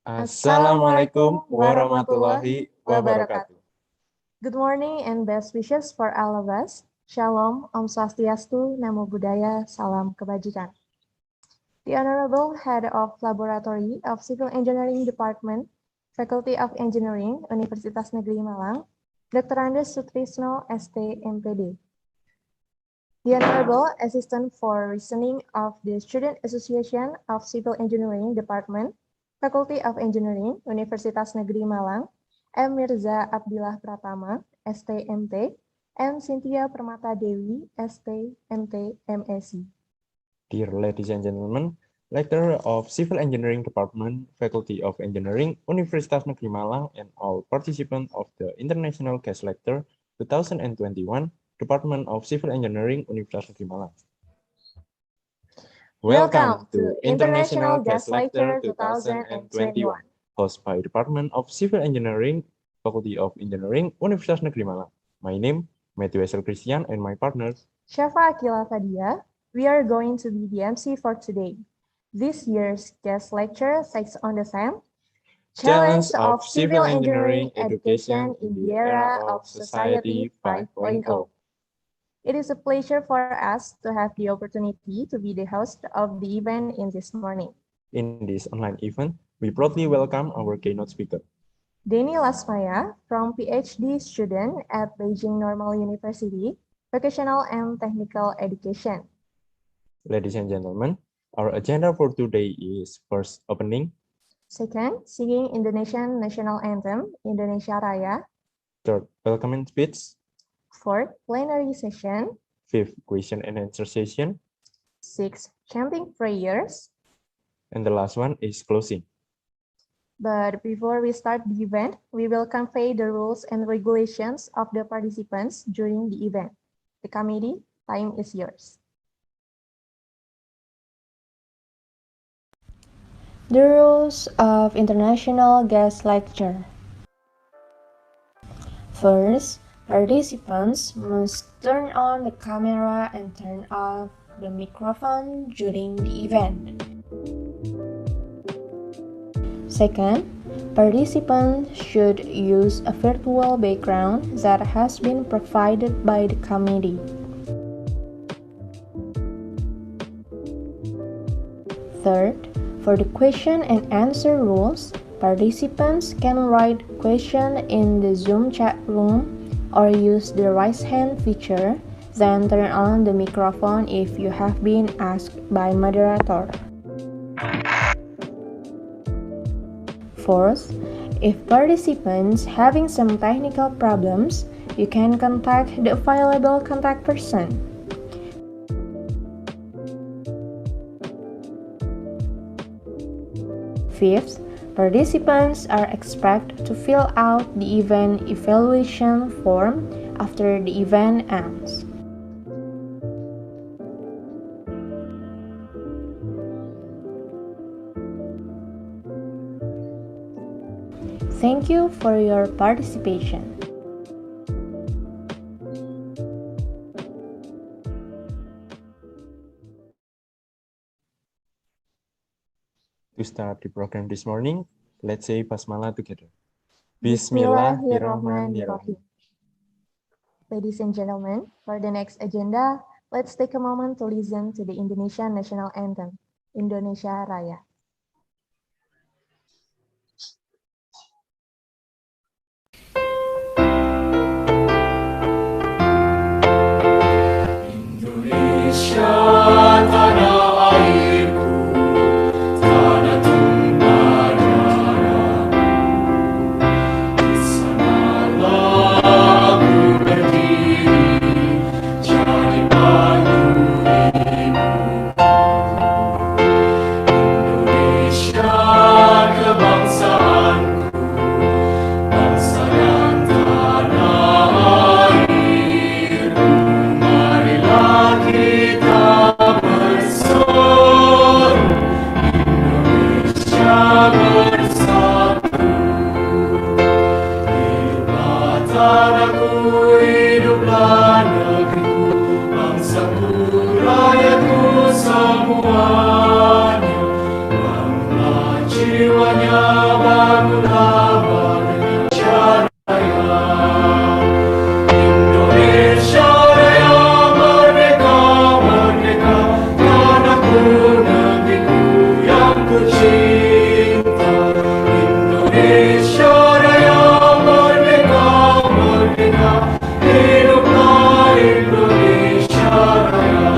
Assalamualaikum warahmatullahi wabarakatuh. Good morning and best wishes for all of us. Shalom, Om Swastiastu, Namo Buddhaya, Salam Kebajikan. The Honorable Head of Laboratory of Civil Engineering Department, Faculty of Engineering, Universitas Negeri Malang, Dr. Andes Sutrisno, S.Pd. The Honorable Assistant for Reasoning of the Student Association of Civil Engineering Department, Faculty of Engineering, Universitas Negeri Malang, M. Mirza Abdillah Pratama, S.T.M.T., and Cynthia Permata Dewi, S.T.M.T. M.Sc. Dear ladies and gentlemen, Lecturer of Civil Engineering Department, Faculty of Engineering, Universitas Negeri Malang, and all participants of the International Guest Lecture 2021, Department of Civil Engineering, Universitas Negeri Malang. Welcome to International Guest Lecture 2021, hosted by Department of Civil Engineering, Faculty of Engineering, Universitas Negeri Malang. My name, Matthew Esel Christian, and my partners, Syafa Akila Fadia. We are going to be the MC for today. This year's guest lecture takes on the theme, Challenge of Civil Engineering Education in the Era of Society 5.0. It is a pleasure for us to have the opportunity to be the host of the event in this morning. In this online event, we proudly welcome our keynote speaker, Deni Lasmaya, from PhD student at Beijing Normal University, Vocational and Technical Education. Ladies and gentlemen, our agenda for today is first, opening. Second, singing Indonesian National Anthem, Indonesia Raya. Third, welcoming speech. Fourth, plenary session. Fifth, question and answer session. Sixth, chanting prayers. And the last one is closing. But before we start the event, we will convey the rules and regulations of the participants during the event. The committee, time is yours. The rules of International Guest Lecture. First, participants must turn on the camera and turn off the microphone during the event. Second, participants should use a virtual background that has been provided by the committee. Third, for the question and answer rules, participants can write question in the Zoom chat room or use the raise hand feature, then turn on the microphone if you have been asked by moderator. Fourth, if participants having some technical problems, you can contact the available contact person. Fifth, participants are expected to fill out the event evaluation form after the event ends. Thank you for your participation. To start the program this morning, let's say Basmala together. Bismillahirrahmanirrahim. Ladies and gentlemen, for the next agenda, let's take a moment to listen to the Indonesian National Anthem, Indonesia Raya. Indonesia tanah airku, tanah tumpah darahku. Di sanalah aku berdiri, jadi pandu hidupku. Indonesia kebangsaanku, bangsa dan tanah airku. Marilah kita bersatu, Indonesia bersatu. Hiduplah tanahku, hiduplah negeriku, bangsaku, rakyatku semuanya. Bangunlah jiwanya, bangunlah Indonesia Raya. Indonesia Raya merdeka, merdeka, tanahku, negeriku yang ku cinta. Indonesia Raya merdeka, merdeka, hiduplah Indonesia Raya.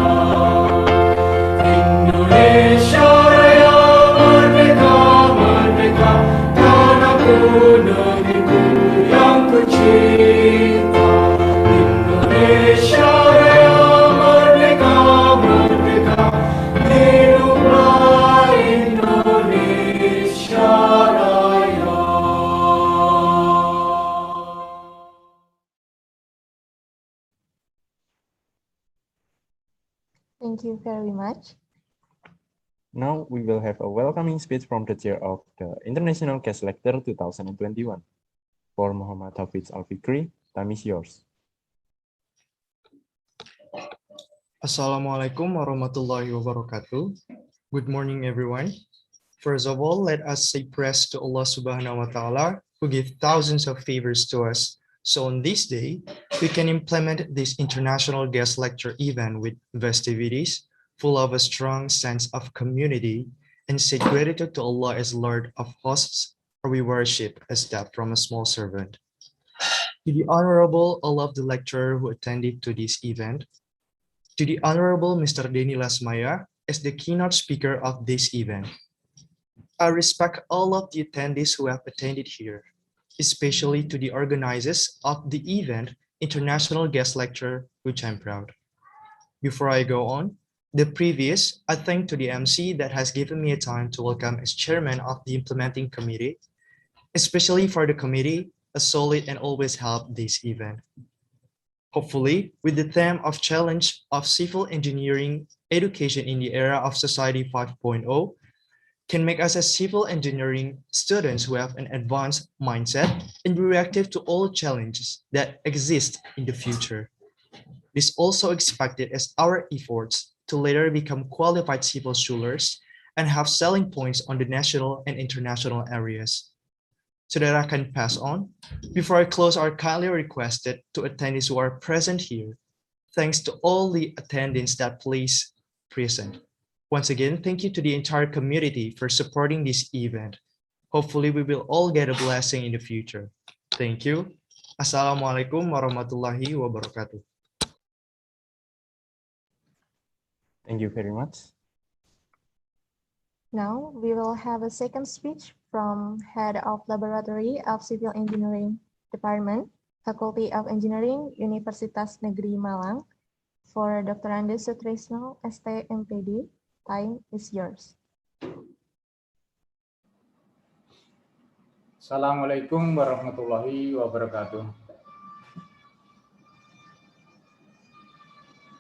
Indonesia Raya merdeka, merdeka, tanahku, negeriku yang ku cinta. Indonesia Raya merdeka, merdeka, hiduplah Indonesia Raya. Thank you very much. Now we will have a welcoming speech from the chair of the International Guest Lecture 2021. For Muhammad Hafiz Al-Fikri, time is yours. Assalamualaikum warahmatullahi wabarakatuh. Good morning, everyone. First of all, let us say praise to Allah subhanahu wa ta'ala, who gives thousands of favors to us. So on this day, we can implement this international guest lecture event with festivities, full of a strong sense of community, and say gratitude to Allah as Lord of hosts, or we worship as that from a small servant. To the Honorable all of the lecturer who attended to this event, to the Honorable Mr. Deni Lasmaya as the keynote speaker of this event. I respect all of the attendees who have attended here, especially to the organizers of the event, International Guest Lecture, which I'm proud. Before I go on, the previous, I thank to the MC that has given me a time to welcome as chairman of the implementing committee, especially for the committee, a solid and always help this event. Hopefully, with the theme of challenge of civil engineering education in the era of Society 5.0, can make us as civil engineering students who have an advanced mindset and be reactive to all challenges that exist in the future. This also expected as our efforts to later become qualified civil schools and have selling points on the national and international areas. So that I can pass on, before I close, I kindly requested to attendees who are present here, thanks to all the attendants that please present. Once again, thank you to the entire community for supporting this event. Hopefully, we will all get a blessing in the future. Thank you. Assalamualaikum warahmatullahi wabarakatuh. Thank you very much. Now we will have a second speech from Head of Laboratory of Civil Engineering Department, Faculty of Engineering, Universitas Negeri Malang, for Dr. Andes Sutrisno, S.Pd. Time is yours. Assalamualaikum warahmatullahi wabarakatuh.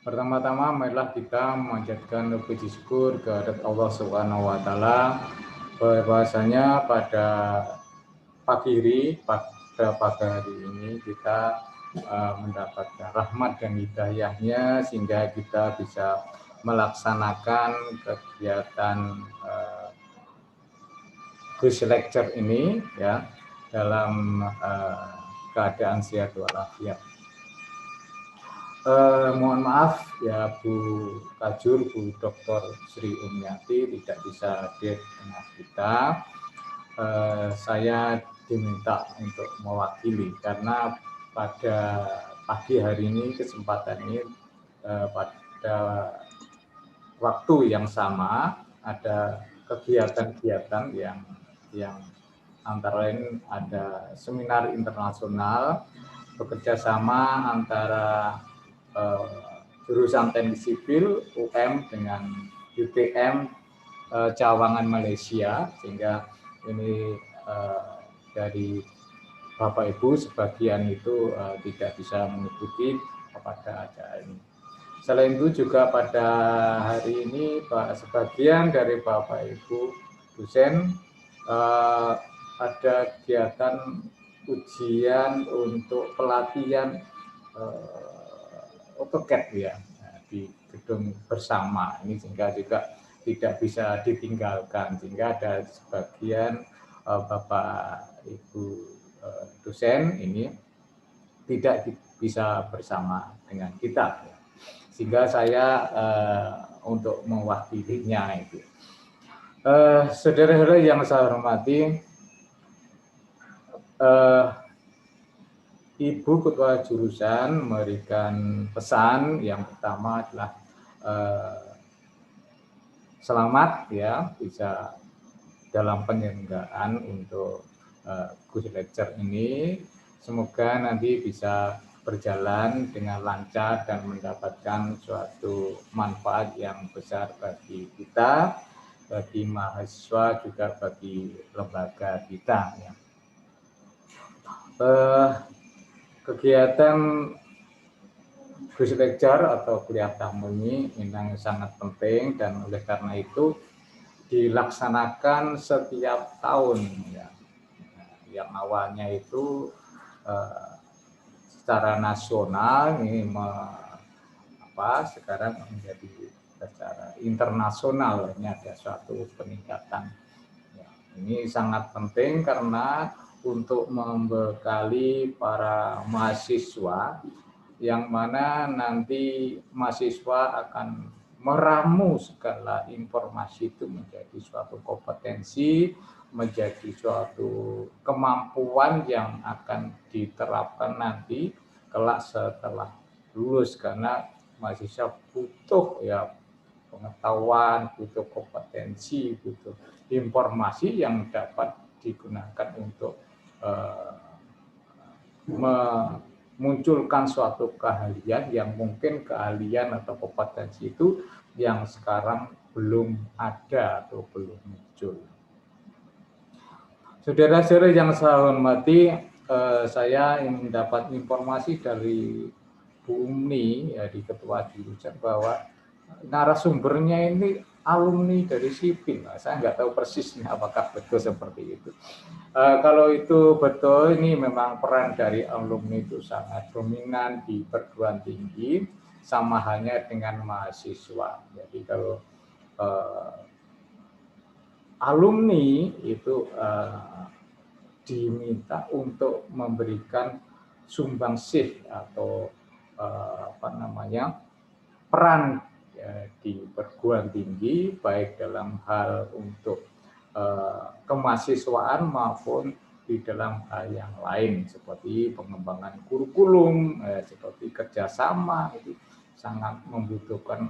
Pertama-tama, marilah kita memanjatkan puji syukur kehadirat Allah Subhanahu wa taala bahwasanya pada pagi hari ini kita mendapatkan rahmat dan hidayahnya sehingga kita bisa melaksanakan kegiatan quiz lecture ini ya dalam keadaan sehat walafiat. Mohon maaf ya Bu Kajur, Bu Dr. Sri Umyati tidak bisa hadir dengan kita. Saya diminta untuk mewakili karena pada pagi hari ini kesempatan ini pada waktu yang sama ada kegiatan-kegiatan yang antara lain ada seminar internasional bekerjasama antara jurusan Teknik Sipil UM dengan UTM Cawangan Malaysia, sehingga ini dari Bapak Ibu sebagian itu tidak bisa mengikuti pada acara ini. Selain itu juga pada hari ini sebagian dari Bapak Ibu dosen ada kegiatan ujian untuk pelatihan AutoCAD ya di gedung bersama ini, sehingga juga tidak bisa ditinggalkan, sehingga ada sebagian Bapak Ibu dosen ini tidak bisa bersama dengan kita, sehingga saya untuk mewakilinya itu. Saudara-saudara yang saya hormati, Ibu Ketua Jurusan memberikan pesan yang pertama adalah selamat ya bisa dalam penyelenggaraan untuk quiz lecture ini. Semoga nanti bisa berjalan dengan lancar dan mendapatkan suatu manfaat yang besar bagi kita, bagi mahasiswa, juga bagi lembaga kita. Ya. Kegiatan quiz lecture atau kuliah tamu ini memang sangat penting, dan oleh karena itu dilaksanakan setiap tahun ya. Yang awalnya itu secara nasional ini sekarang menjadi secara internasional, ini ada suatu peningkatan. Ya, ini sangat penting karena untuk membekali para mahasiswa yang mana nanti mahasiswa akan meramu segala informasi itu menjadi suatu kompetensi, menjadi suatu kemampuan yang akan diterapkan nanti kelak setelah lulus, karena mahasiswa butuh ya pengetahuan, butuh kompetensi, butuh informasi yang dapat digunakan untuk memunculkan suatu keahlian yang mungkin keahlian atau kompetensi itu yang sekarang belum ada atau belum muncul. Saudara-saudara yang saya hormati, saya ingin mendapat informasi dari Bu Umi, ya, di Ketua Jurusan, bahwa narasumbernya ini alumni dari sipil. Nah, saya nggak tahu persisnya apakah betul seperti itu. Kalau itu betul, ini memang peran dari alumni itu sangat dominan di perguruan tinggi, sama halnya dengan mahasiswa. Jadi kalau alumni itu diminta untuk memberikan sumbangsih atau peran di perguruan tinggi, baik dalam hal untuk kemahasiswaan maupun di dalam hal yang lain seperti pengembangan kurikulum, seperti kerjasama, itu sangat membutuhkan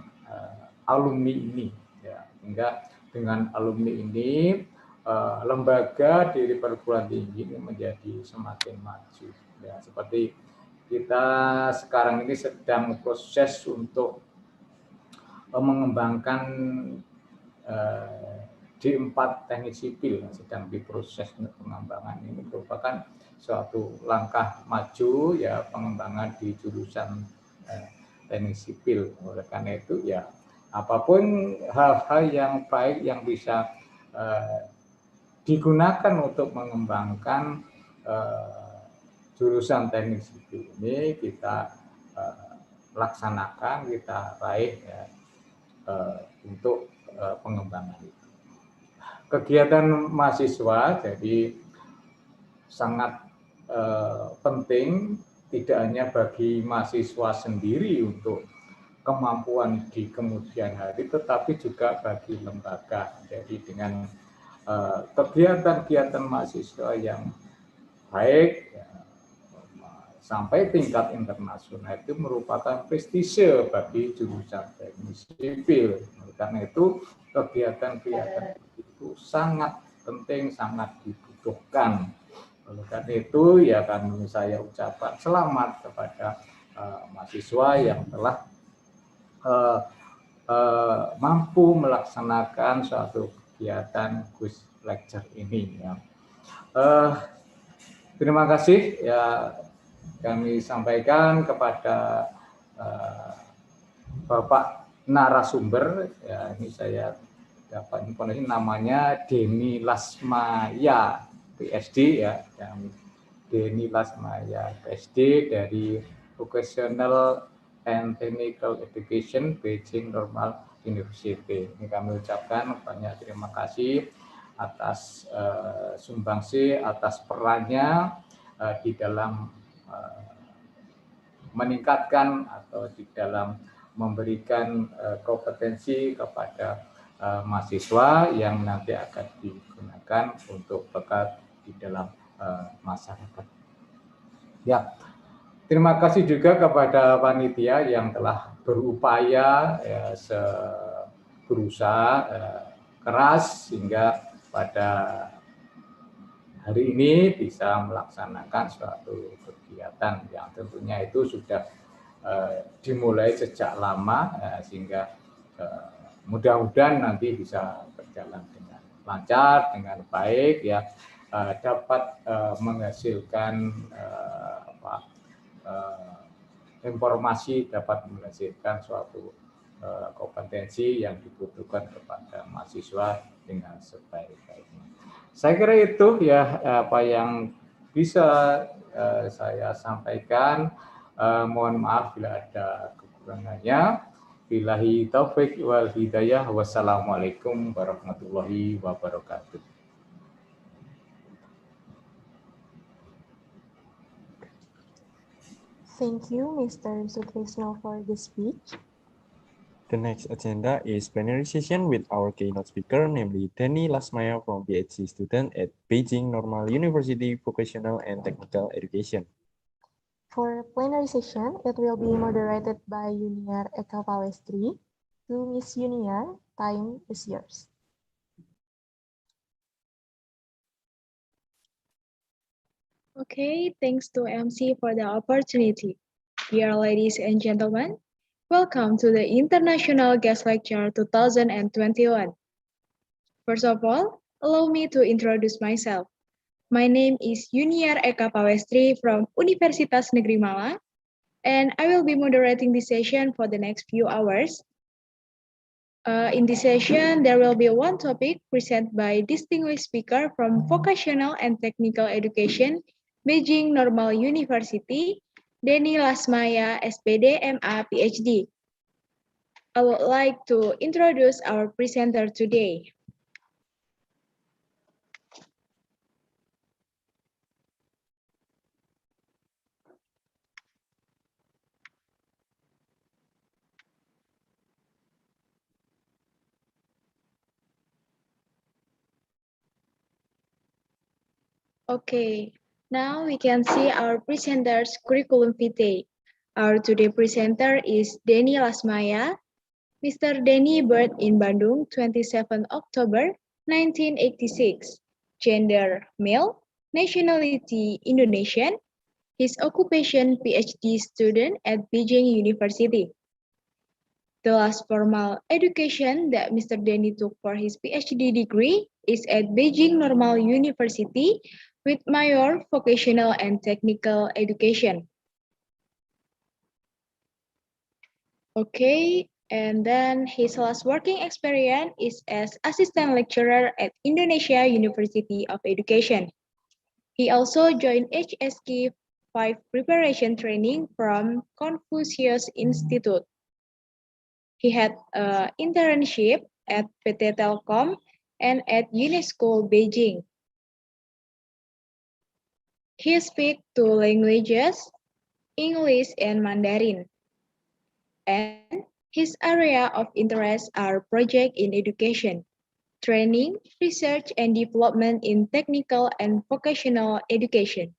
alumni ini. Ya, sehingga dengan alumni ini lembaga di perguruan tinggi ini menjadi semakin maju. Ya, seperti kita sekarang ini sedang proses untuk mengembangkan D4 teknik sipil yang sedang diproses pengembangan. Ini merupakan suatu langkah maju ya pengembangan di jurusan teknik sipil. Oleh karena itu ya apapun hal-hal yang baik yang bisa digunakan untuk mengembangkan jurusan teknik sipil ini kita laksanakan, kita raih ya, untuk pengembangan itu. kegiatan mahasiswa jadi sangat penting tidak hanya bagi mahasiswa sendiri untuk kemampuan di kemudian hari, tetapi juga bagi lembaga. Jadi dengan kegiatan-kegiatan mahasiswa yang baik ya, sampai tingkat internasional itu merupakan prestise bagi jurusan teknik sipil. Karena itu kegiatan-kegiatan itu sangat penting, sangat dibutuhkan. Oleh karena itu ya kami saya ucapkan selamat kepada mahasiswa yang telah mampu melaksanakan suatu kegiatan quiz lecture ini. Ya. Terima kasih ya kami sampaikan kepada Bapak narasumber. Ya, ini saya dapat informasi namanya Deni Lasmaya P.S.D. ya, yang Deni Lasmaya P.S.D. dari Vocational and Technical Education Beijing Normal University. Ini kami ucapkan banyak terima kasih atas sumbangsi, atas perannya di dalam meningkatkan atau di dalam memberikan kompetensi kepada mahasiswa yang nanti akan digunakan untuk bekal di dalam masyarakat. Ya, terima kasih juga kepada panitia yang telah berupaya berusaha keras sehingga pada hari ini bisa melaksanakan suatu kegiatan yang tentunya itu sudah dimulai sejak lama sehingga mudah-mudahan nanti bisa berjalan dengan lancar, dengan baik ya, dapat menghasilkan informasi, dapat menghasilkan suatu kompetensi yang dibutuhkan kepada mahasiswa dengan sebaik-baiknya. Saya kira itu ya apa yang bisa saya sampaikan. Mohon maaf bila ada kekurangannya. Billahi taufik wal hidayah. Wassalamualaikum warahmatullahi wabarakatuh. Thank you, Mr. Sutrisno, for the speech. The next agenda is plenary session with our keynote speaker, namely Deni Lasmaya from PhD student at Beijing Normal University Vocational and Technical Education. For plenary session, it will be moderated by Junior Eka Pawestri. To Miss Junior, time is yours. Okay, thanks to MC for the opportunity. Dear ladies and gentlemen, welcome to the International Guest Lecture 2021. First of all, allow me to introduce myself. My name is Junior Eka Pawestri from Universitas Negeri Malang, and I will be moderating this session for the next few hours. In this session, there will be one topic presented by distinguished speaker from Vocational and Technical Education, Beijing Normal University, Deni Lasmaya, S.Pd, MA, PhD. I would like to introduce our presenter today. Okay, now we can see our presenter's curriculum vitae. Our today presenter is Deni Lasmaya. Mr. Deni born in Bandung, 27 October 1986. Gender, male. Nationality, Indonesian. His occupation, PhD student at Beijing University. The last formal education that Mr. Deni took for his PhD degree is at Beijing Normal University with major vocational and technical education. Okay, and then his last working experience is as assistant lecturer at Indonesia University of Education. He also joined HSK 5 preparation training from Confucius Institute. He had an internship at PT Telkom and at UNESCO Beijing. He speaks two languages, English and Mandarin, and his area of interest are projects in education, training, research, and development in technical and vocational education.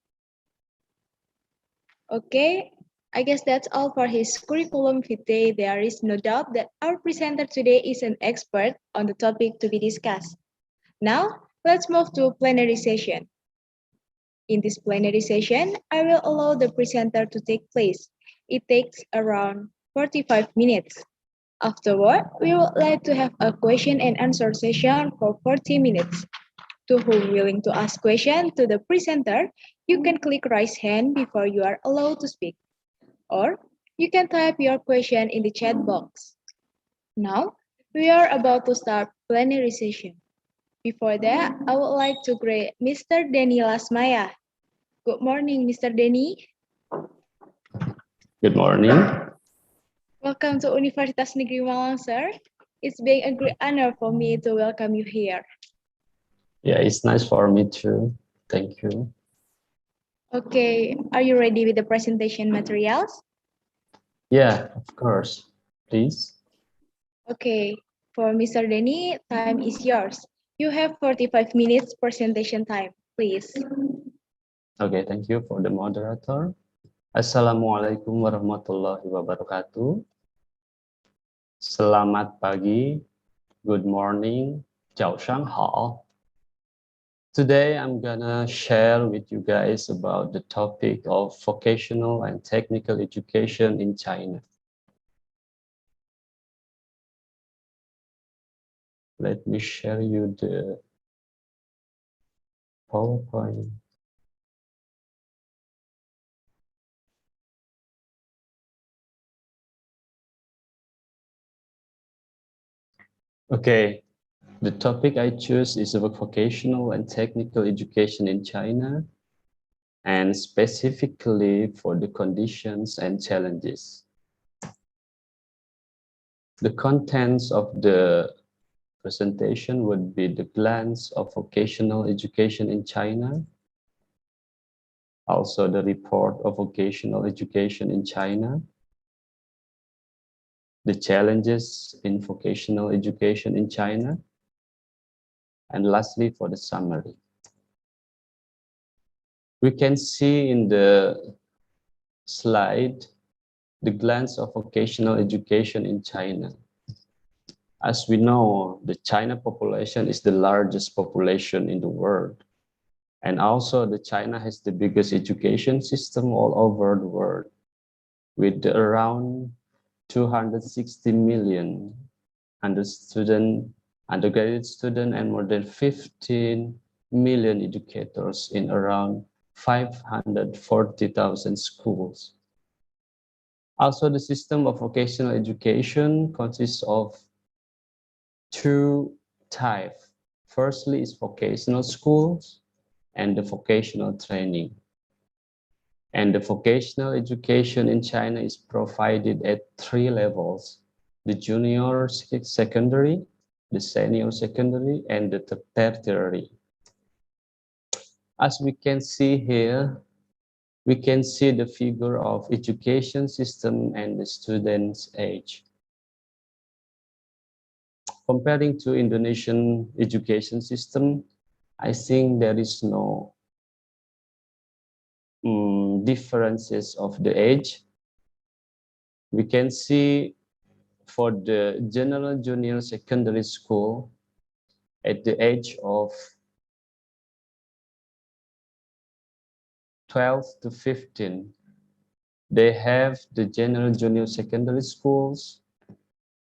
Okay, I guess that's all for his curriculum vitae. There is no doubt that our presenter today is an expert on the topic to be discussed. Now, let's move to plenary session. In this plenary session, I will allow the presenter to take place. It takes around 45 minutes. Afterward, we would like to have a question and answer session for 40 minutes. To whom willing to ask question to the presenter, you can click raise hand before you are allowed to speak. Or you can type your question in the chat box. Now, we are about to start plenary session. Before that, I would like to greet Mr. Deni Lasmaya. Good morning, Mr. Deni. Good morning. Welcome to Universitas Negeri Malang, sir. It's been a great honor for me to welcome you here. Yeah, it's nice for me too. Thank you. Okay, are you ready with the presentation materials? Yeah, of course. Please. Okay, for Mr. Deni, time is yours. You have 45 minutes presentation time, please. Okay, thank you for the moderator. Assalamualaikum warahmatullahi wabarakatuh. Selamat pagi, good morning, 早上好. Today, I'm gonna share with you guys about the topic of vocational and technical education in China. Let me share you the PowerPoint. Okay, the topic I choose is about vocational and technical education in China, and specifically for the conditions and challenges. The contents of the presentation would be the glance of vocational education in China, also the report of vocational education in China, the challenges in vocational education in China, and lastly, for the summary. We can see in the slide the glance of vocational education in China. As we know, the China population is the largest population in the world. And also the China has the biggest education system all over the world, with around 260 million undergraduate students and more than 15 million educators in around 540,000 schools. Also, the system of vocational education consists of two types. Firstly is vocational schools and the vocational training. And the vocational education in China is provided at 3 levels: the junior secondary, the senior secondary, and the tertiary. As we can see here, we can see the figure of education system and the student's age. Comparing to Indonesian education system, I think there is no differences of the age. We can see for the general junior secondary school at the age of 12 to 15, they have the general junior secondary schools,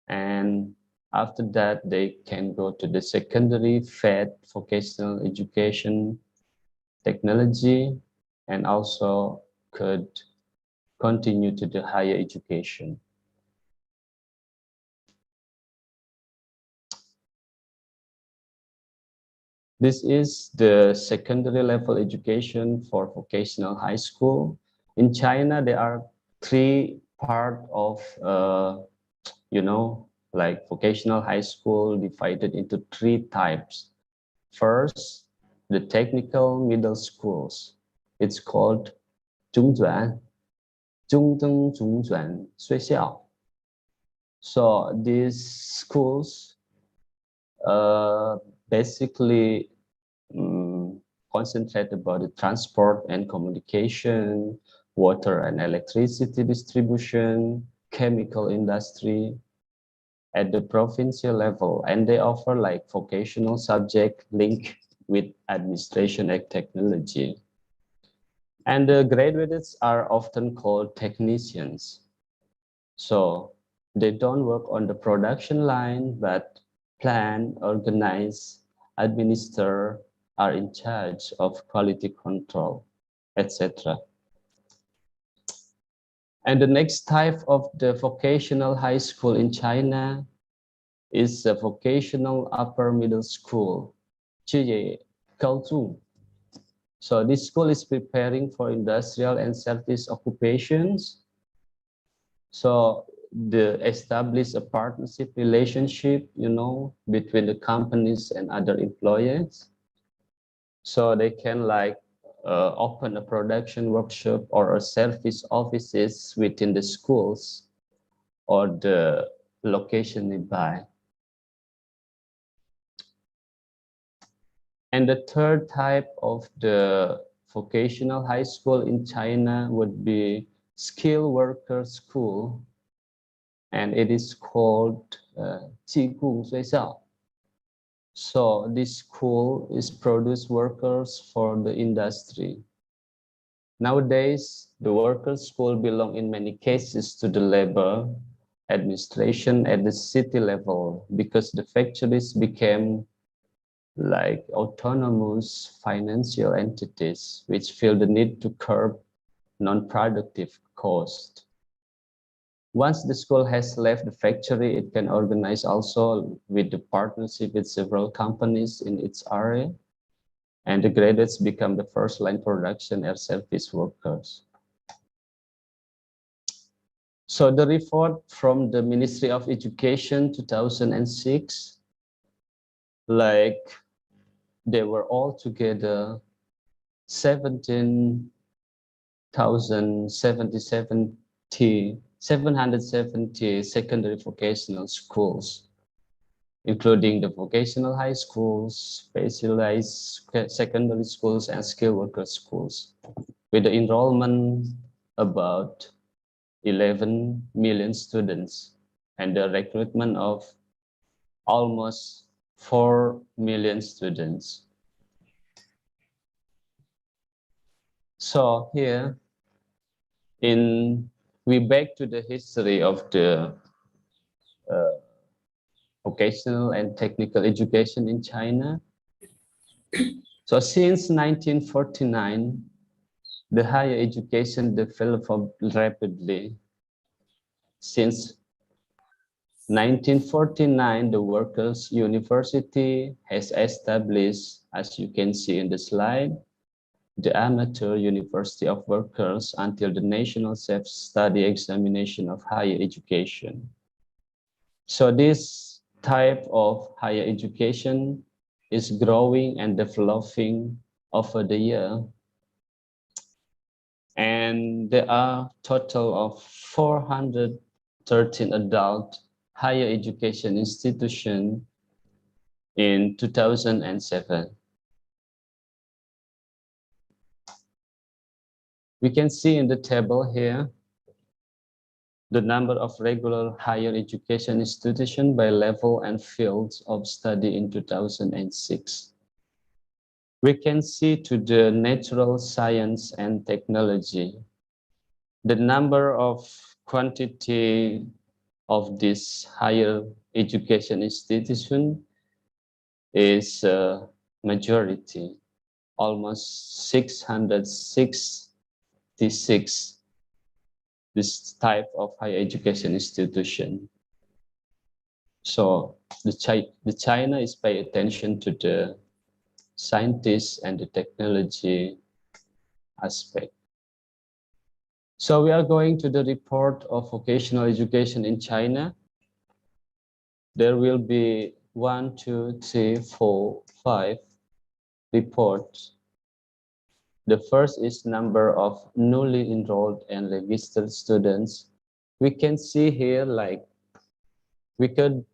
and after that they can go to the secondary FED, vocational education technology, and also could continue to the higher education. This is the secondary level education for vocational high school. In China, there are 3 parts of, like vocational high school divided into 3 types. First, the technical middle schools. It's called 中专, 中等中专学校. So these schools basically concentrate about the transport and communication, water and electricity distribution, chemical industry at the provincial level, and they offer like vocational subject linked with administration and technology. And the graduates are often called technicians. So they don't work on the production line, but plan, organize, administer, are in charge of quality control, etc. And the next type of the vocational high school in China is a vocational upper middle school, 职业高中. So this school is preparing for industrial and service occupations. So they establish a partnership relationship, between the companies and other employers. So they can open a production workshop or a service offices within the schools or the location nearby. And the third type of the vocational high school in China would be skilled worker school, and it is called 技工学校. So this school is produce workers for the industry. Nowadays, the workers' school belong in many cases to the labor administration at the city level because the factories became like autonomous financial entities which feel the need to curb non-productive cost. Once the school has left the factory, it can organize also with the partnership with several companies in its area, and the graduates become the first line production or service workers. So the report from the Ministry of Education 2006, they were all together 770 secondary vocational schools, including the vocational high schools, specialized secondary schools, and skilled worker schools, with the enrollment about 11 million students and the recruitment of almost 4 million students. So here, we back to the history of the vocational and technical education in China. So since 1949, the higher education developed rapidly. Since 1949, the Workers' University has established, as you can see in the slide, the Amateur University of Workers until the National Self-Study Examination of Higher Education. So this type of higher education is growing and developing over the year. And there are total of 413 adult higher education institutions in 2007. We can see in the table here the number of regular higher education institutions by level and fields of study in 2006. We can see to the natural science and technology. The number of quantity of this higher education institution is majority, almost 666. This type of higher education institution. So the China is paying attention to the scientists and the technology aspect. So we are going to the report of vocational education in China. there will be 1, 2, 3, 4, 5 reports. The first is number of newly enrolled and registered students. We can see here, like, we could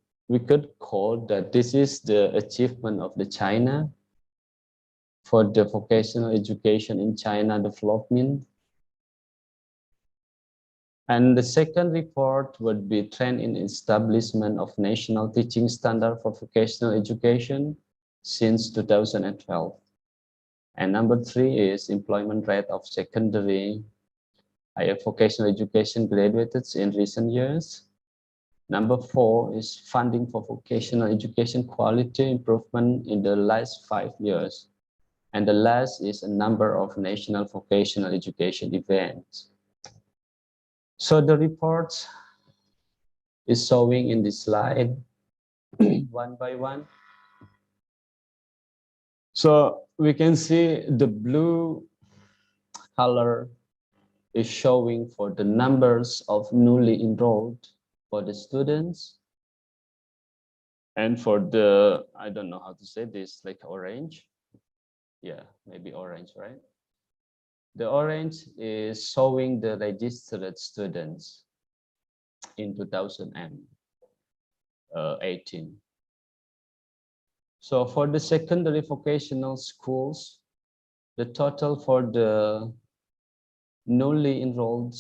call that this is the achievement of the China for the vocational education in China development. And the second report would be trend in establishment of national teaching standard for vocational education since 2012. And number 3 is employment rate of secondary higher vocational education graduates in recent years. Number 4 is funding for vocational education quality improvement in the last 5 years. And the last is a number of national vocational education events. So the reports is showing in this slide one by one. So we can see the blue color is showing for the numbers of newly enrolled for the students. And for the, I don't know how to say this, like orange. Yeah, maybe orange, right? The orange is showing the registered students in 2018. So for the secondary vocational schools, the total for the newly enrolled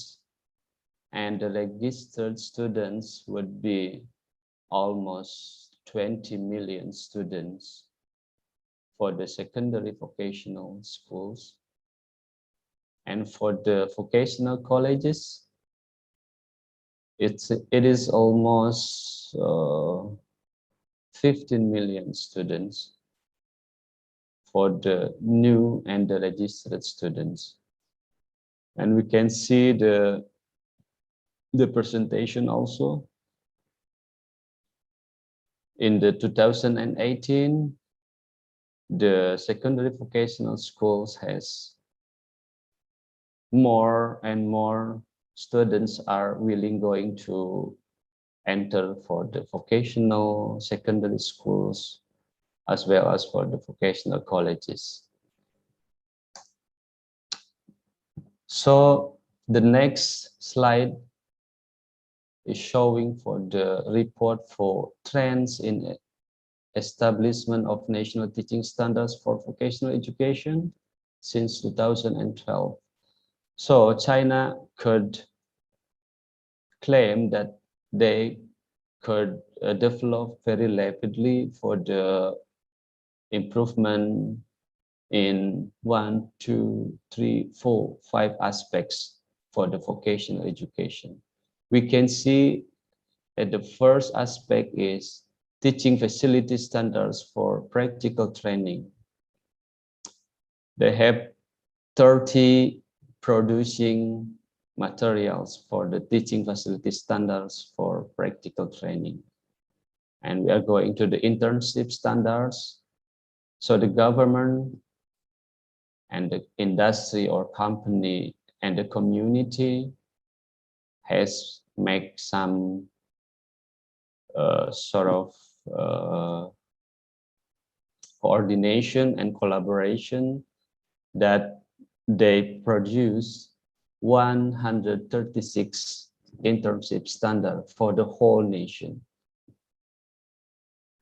and the registered students would be almost 20 million students for the secondary vocational schools. And for the vocational colleges, it is almost 15 million students for the new and the registered students. And we can see the presentation also. In the 2018, the secondary vocational schools has more and more students are willing going to enter for the vocational secondary schools as well as for the vocational colleges. So the next slide is showing for the report for trends in establishment of national teaching standards for vocational education since 2012. So China could claim that they could develop very rapidly for the improvement in 1, 2, 3, 4, 5 aspects for the vocational education. We can see that the first aspect is teaching facility standards for practical training. They have 30 producing materials for the teaching facility standards for practical training. And we are going to the internship standards. So the government and the industry or company and the community has made some sort of coordination and collaboration that they produce 136 internship standards for the whole nation.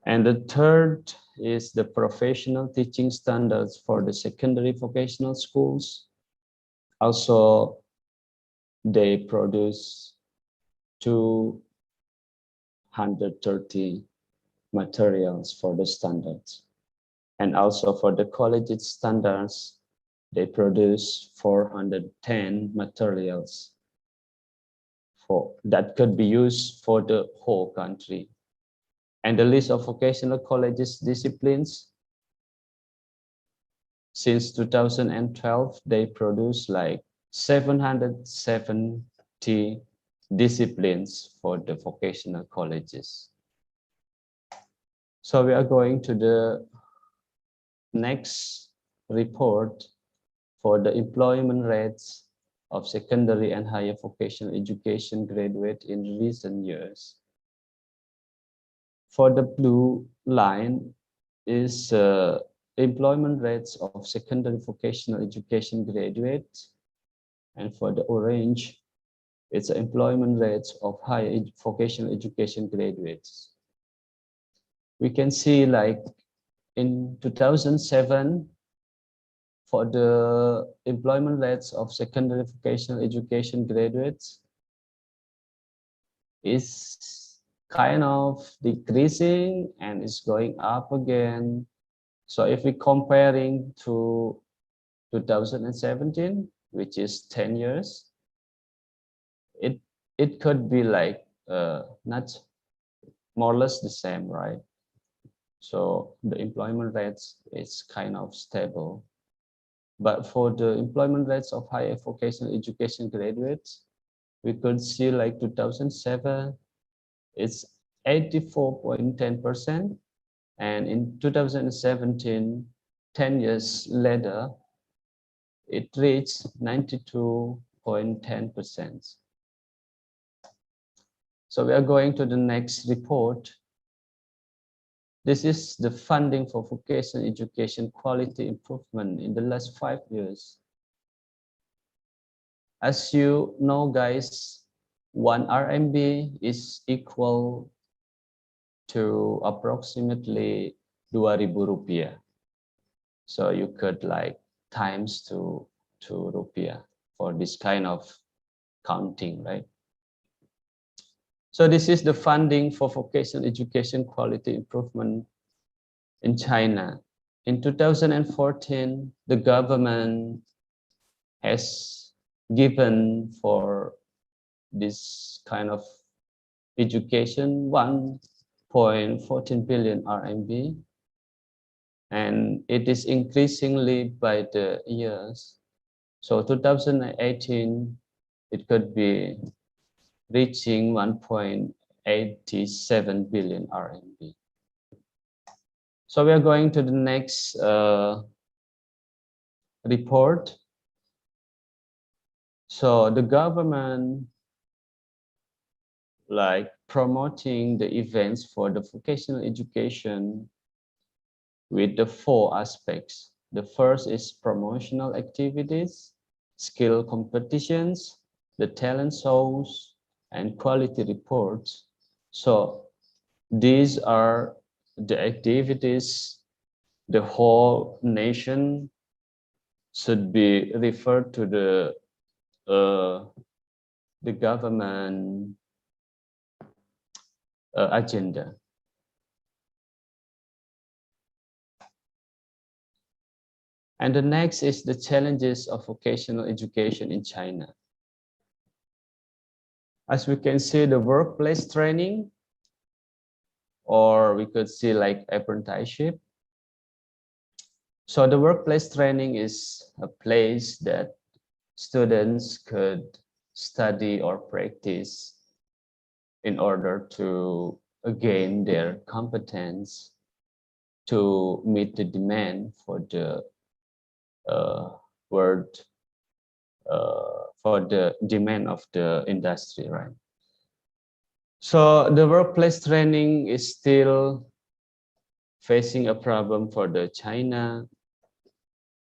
And the third is the professional teaching standards for the secondary vocational schools. Also, they produce 230 materials for the standards. And also for the college standards, they produce 410 materials that could be used for the whole country. And the list of vocational colleges disciplines, since 2012, they produce like 770 disciplines for the vocational colleges. So we are going to the next report for the employment rates of secondary and higher vocational education graduate in recent years. For the blue line is employment rates of secondary vocational education graduates, and for the orange, it's employment rates of higher vocational education graduates. We can see like in 2007, for the employment rates of secondary vocational education graduates is kind of decreasing and is going up again. So if we comparing to 2017, which is 10 years, it could be like not more or less the same, right? So the employment rates is kind of stable. But for the employment rates of higher vocational education graduates, we could see like 2007, it's 84.10%. And in 2017, 10 years later, it reached 92.10%. So we are going to the next report. This is the funding for vocational education quality improvement in the last 5 years. As you know, guys, 1 RMB is equal to approximately 2.000 rupiah. So you could like times to rupiah for this kind of counting, right? So this is the funding for vocational education quality improvement in China. In 2014, the government has given for this kind of education 1.14 billion RMB, and it is increasingly by the years. So 2018, it could be reaching 1.87 billion RMB. So we are going to the next report. So the government like promoting the events for the vocational education with the 4 aspects. The first is promotional activities, skill competitions, the talent shows, and quality reports. So these are the activities the whole nation should be referred to the government agenda. And the next is the challenges of vocational education in China. As we can see, the workplace training, or we could see like apprenticeship. So the workplace training is a place that students could study or practice in order to gain their competence to meet the demand for the for the demand of the industry, right? So the workplace training is still facing a problem for the China.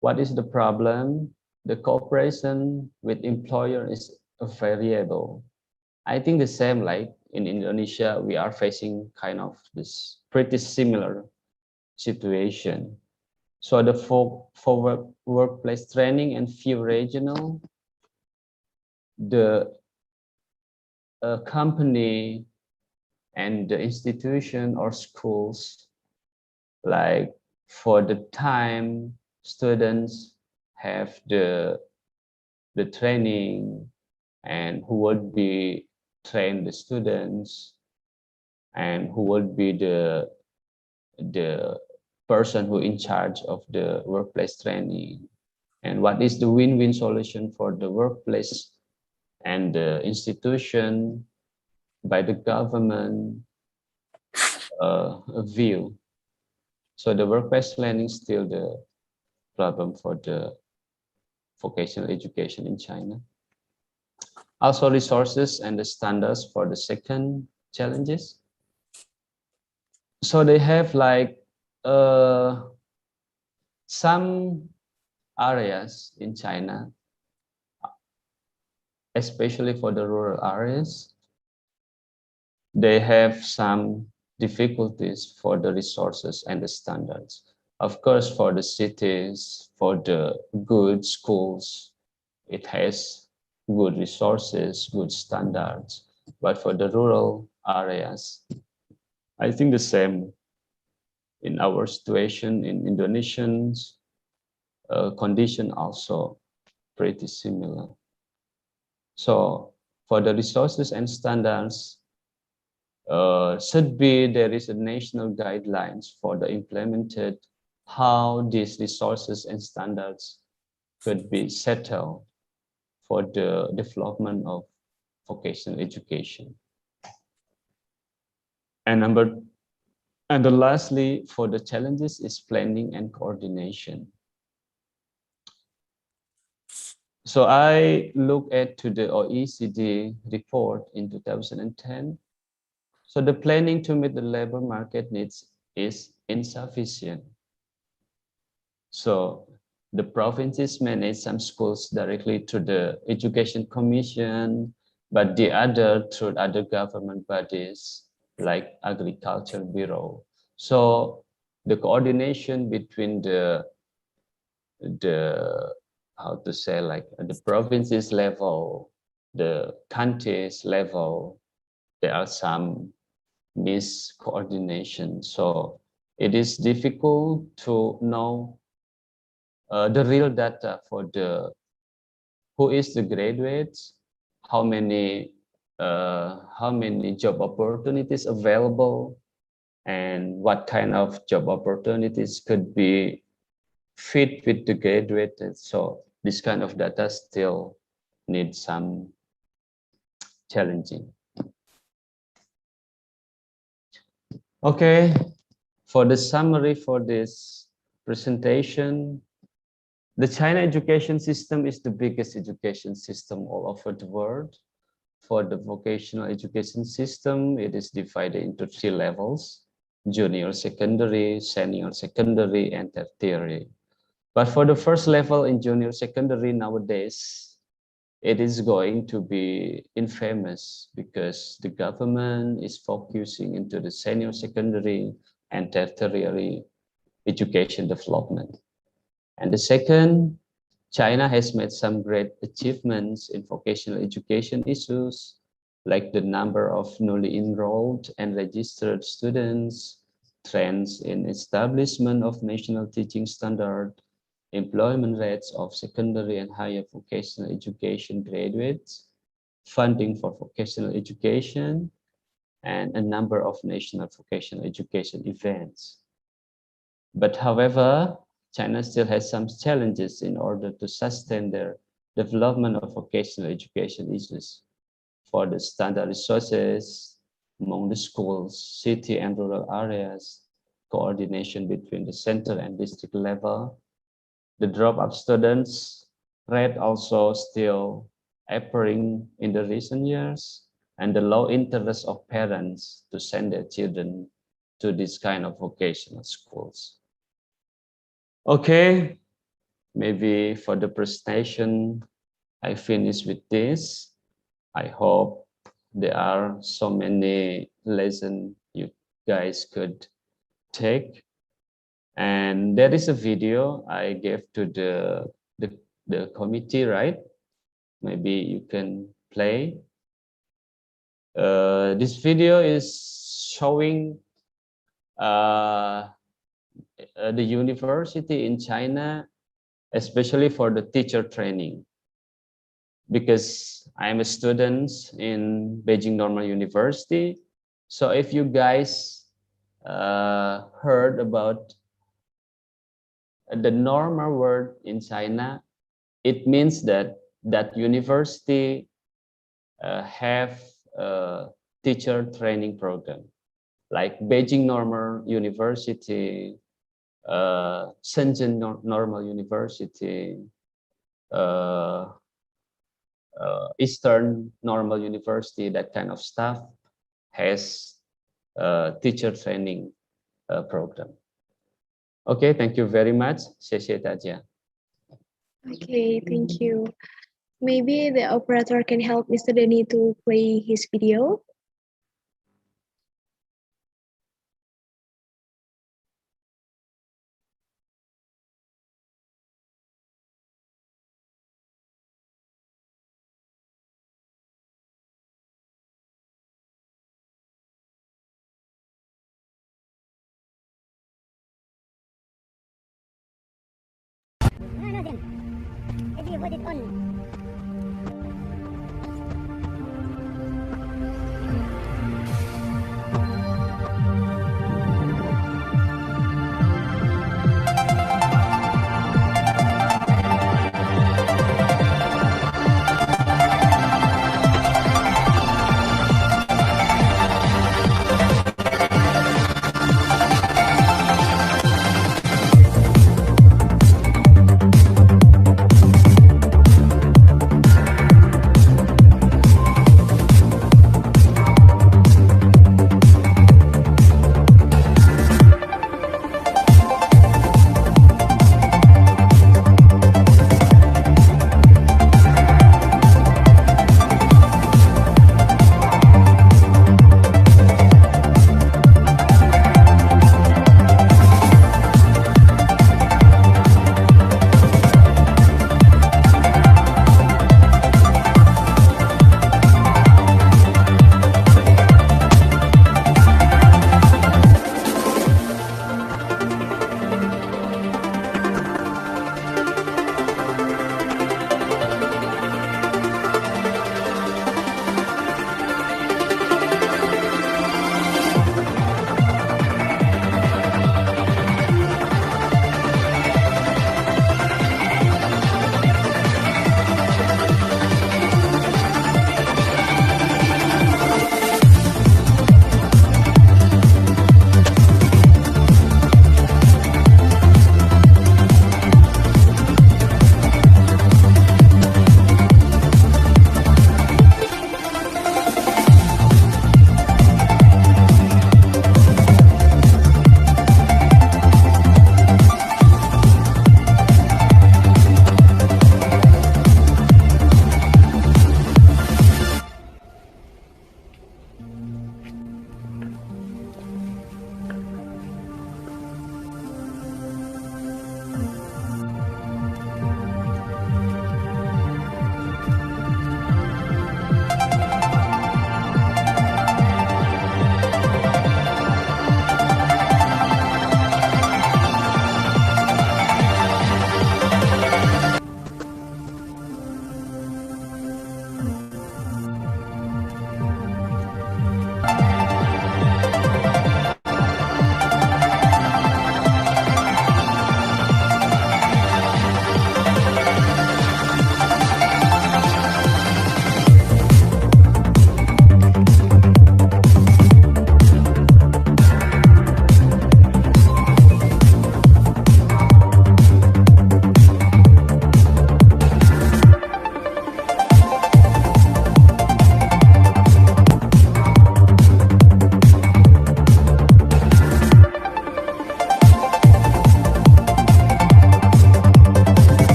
What is the problem? The cooperation with employer is a variable. I think the same like in Indonesia, we are facing kind of this pretty similar situation. So the for workplace training and few regional, the company and the institution or schools, like for the time students have the training and who would be train the students and who would be the person who in charge of the workplace training, and what is the win-win solution for the workplace and the institution by the government view. So the workplace training is still the problem for the vocational education in China. Also resources and the standards for the second challenges. So they have like some areas in China, especially for the rural areas, they have some difficulties for the resources and the standards. Of course, for the cities, for the good schools, it has good resources, good standards. But for the rural areas, I think the same in our situation in Indonesians condition also pretty similar. So for the resources and standards, should be there is a national guidelines for the implemented how these resources and standards could be settled for the development of vocational education. And then lastly, for the challenges is planning and coordination. So I look at to the OECD report in 2010. So the planning to meet the labor market needs is insufficient. So the provinces manage some schools directly to the Education Commission, but the other through other government bodies like Agriculture Bureau. So the coordination between the how to say, like the provinces level, the countries level, there are some miscoordination. So it is difficult to know the real data for the who is the graduates, how many job opportunities available, and what kind of job opportunities could be fit with the graduate. So this kind of data still needs some challenging. Okay, for the summary for this presentation, the China education system is the biggest education system all over the world. For the vocational education system, it is divided into 3 levels: junior secondary, senior secondary, and tertiary. But for the first level in junior secondary nowadays, it is going to be infamous because the government is focusing into the senior secondary and tertiary education development. And the second, China has made some great achievements in vocational education issues, like the number of newly enrolled and registered students, trends in establishment of national teaching standard, employment rates of secondary and higher vocational education graduates, funding for vocational education, and a number of national vocational education events. But however, China still has some challenges in order to sustain their development of vocational education issues. For the standard resources among the schools, city and rural areas, coordination between the center and district level, the dropout students rate also still appearing in the recent years, and the low interest of parents to send their children to this kind of vocational schools. Okay, maybe for the presentation, I finish with this. I hope there are so many lessons you guys could take. And there is a video I gave to the committee, right? Maybe you can play. This video is showing the university in China, especially for the teacher training, because I'm a student in Beijing Normal University. So if you guys heard about the normal word in China, it means that that university have a teacher training program, like Beijing Normal University, Shenzhen Normal University, Eastern Normal University, that kind of stuff has teacher training program. Okay, thank you very much. 谢谢大家. Okay, thank you. Maybe the operator can help Mr. Deni to play his video. No, then. If you put it on.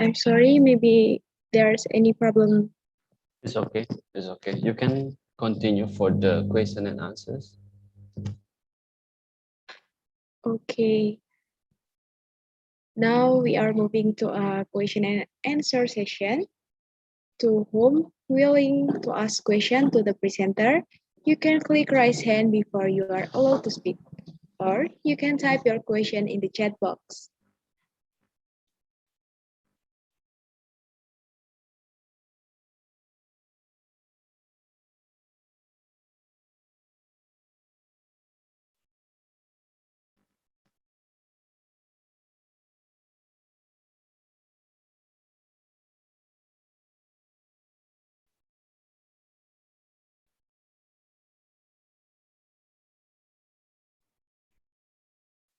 I'm sorry, maybe there's any problem. It's okay. It's okay. You can continue for the question and answers. Okay. Now we are moving to a question and answer session. To whom willing to ask question to the presenter, you can click raise hand before you are allowed to speak, or you can type your question in the chat box.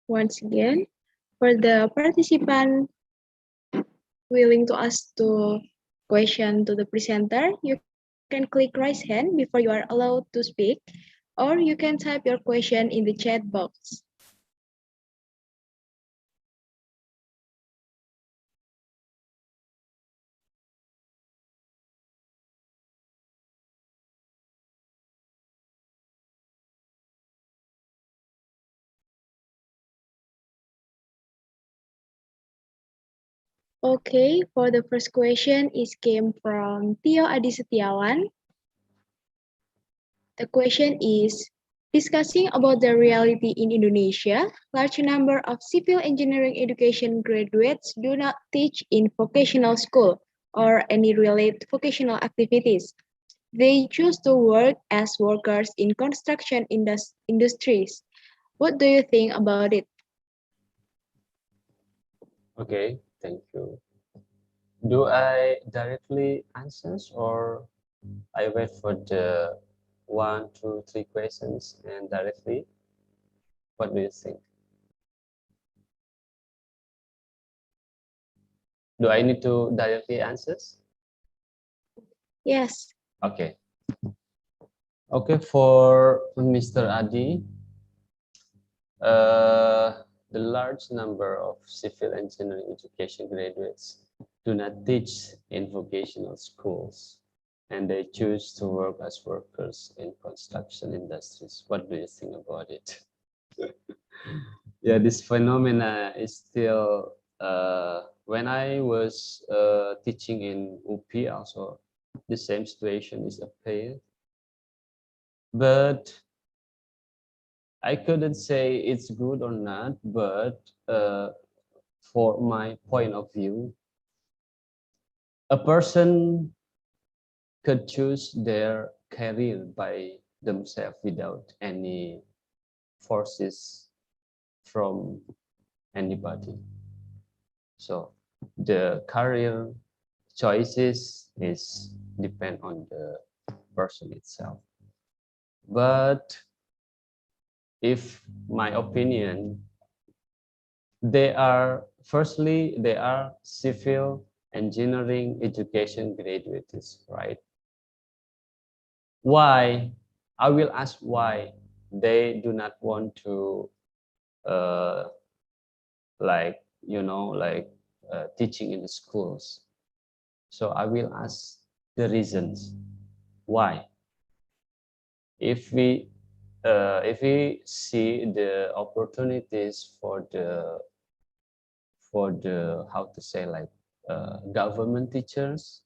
Once again, for the participant willing to ask the question to the presenter, you can click raise hand before you are allowed to speak, or you can type your question in the chat box. Okay, for the first question, it came from Tio Adi Setiawan. The question is, discussing about the reality in Indonesia, large number of civil engineering education graduates do not teach in vocational school or any related vocational activities. They choose to work as workers in construction industries. What do you think about it? Okay, thank you. Do I directly answer or I wait for the 1, 2, 3 questions and directly? What do you think? Do I need to directly answer? Yes. Okay. Okay, for Mr. Adi, the large number of civil engineering education graduates do not teach in vocational schools and they choose to work as workers in construction industries. What do you think about it? Yeah, this phenomena is still, when I was teaching in UP also, the same situation is appeared. But I couldn't say it's good or not, but for my point of view, a person could choose their career by themselves without any forces from anybody. So the career choices is depend on the person itself. But if my opinion, they are civil engineering education graduates, right? Why? I will ask why they do not want to teaching in the schools. So I will ask the reasons why. If we see the opportunities for the how to say government teachers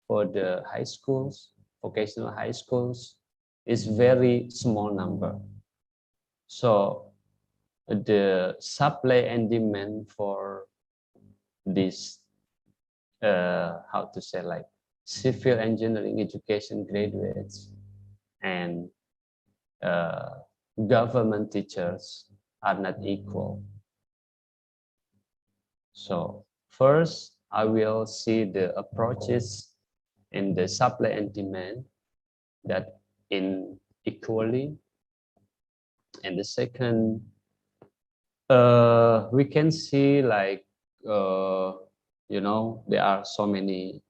for the high schools, vocational high schools, is very small number. So the supply and demand for this how to say civil engineering education graduates and government teachers are not equal. So first, I will see the approaches in the supply and demand that in equally. And the second, we can see there are so many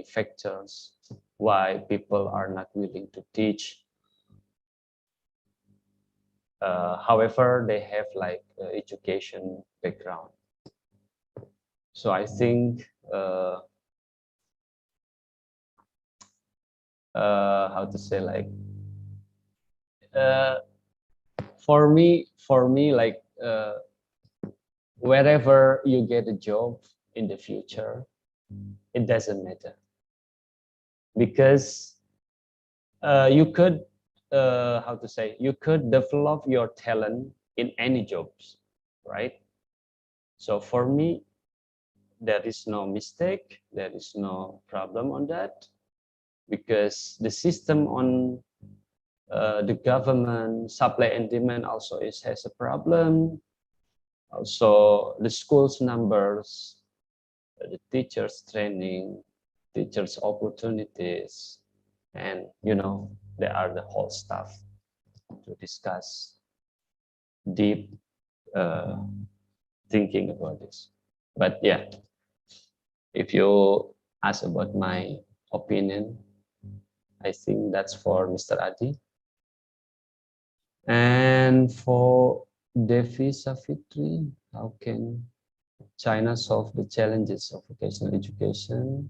factors why people are not willing to teach. However, they have education background. So I think how to say for me wherever you get a job in the future, it doesn't matter, because you could you could develop your talent in any jobs, right? So for me, there is no mistake, there is no problem on that, because the system on the government supply and demand also has a problem. Also the schools numbers, the teachers training, teachers opportunities, and there are the whole stuff to discuss deep thinking about this. But yeah, if you ask about my opinion, I think that's for Mr. Adi. And for Devi Safitri, how can China solve the challenges of vocational education,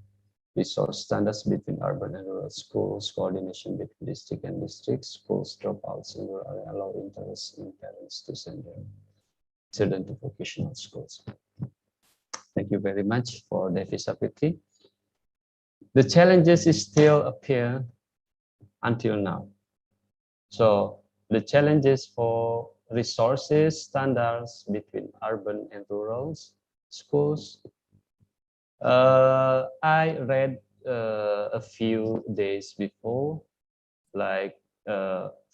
resource standards between urban and rural schools, coordination between district and district schools, dropouts in rural area, allow interest in parents to send their children to vocational schools? Thank you very much for Devi Sapiti. The challenges still appear until now. So the challenges for resources standards between urban and rural schools. I read a few days before, like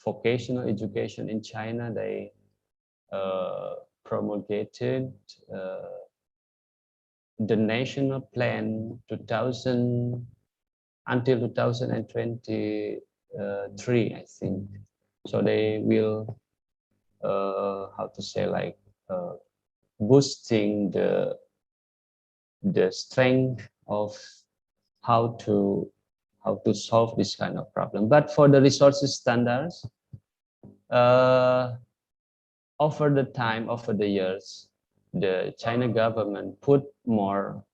vocational education in China, they promulgated the national plan 2000 until 2023, I think. So they will, how to say, like boosting the strength of how to solve this kind of problem. But for the resources standards, over the time, over the years, the China government put more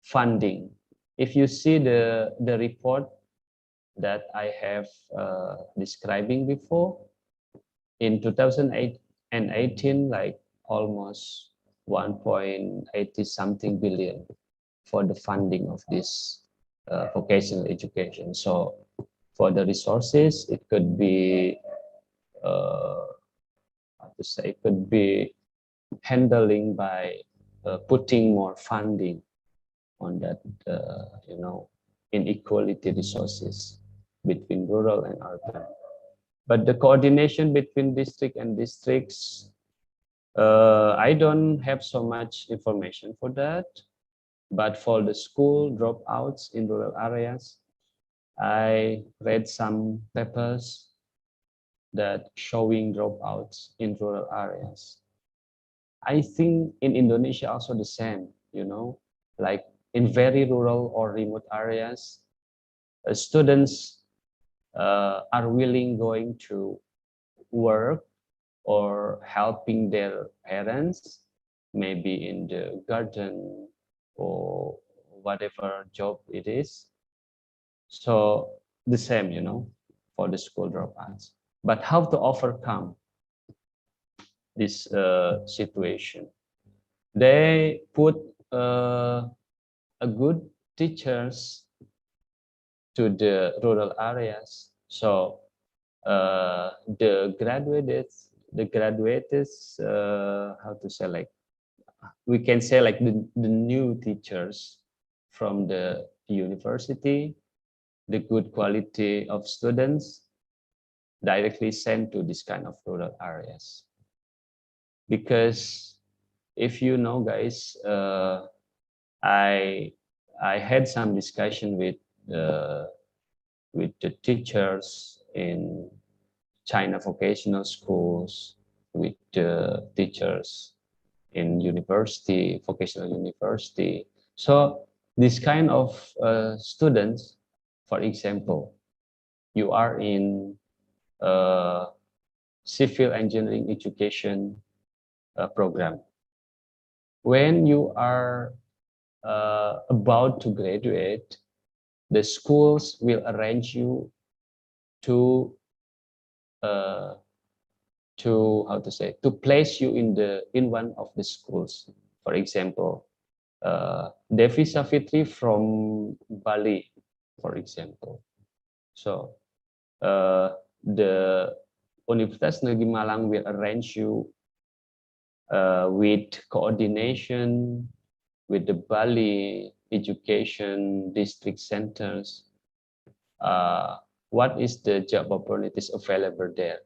funding. If you see the report that I have describing before, in 2018, like almost 1.80 something billion for the funding of this vocational education. So for the resources, it could be how to say, it could be handling by putting more funding on that, inequality resources between rural and urban. But the coordination between district and districts, I don't have so much information for that. But for the school dropouts in rural areas, I read some papers that showing dropouts in rural areas. I think in Indonesia also the same, like in very rural or remote areas, students are willing going to work or helping their parents, maybe in the garden or whatever job it is. So the same, for the school dropouts. But how to overcome this situation? They put a good teachers to the rural areas. So the graduates, how to say, like, we can say like the new teachers from the university, the good quality of students directly sent to this kind of rural areas. Because if you know, guys, I had some discussion with the teachers in China vocational schools, with the teachers in university, vocational university. So this kind of students, for example, you are in civil engineering education program. When you are about to graduate, the schools will arrange you to how to say, to place you in one of the schools. For example, Devi Savitri from Bali, for example. So the Universitas Negeri Malang will arrange you with coordination with the Bali education district centers. What is the job opportunities available there?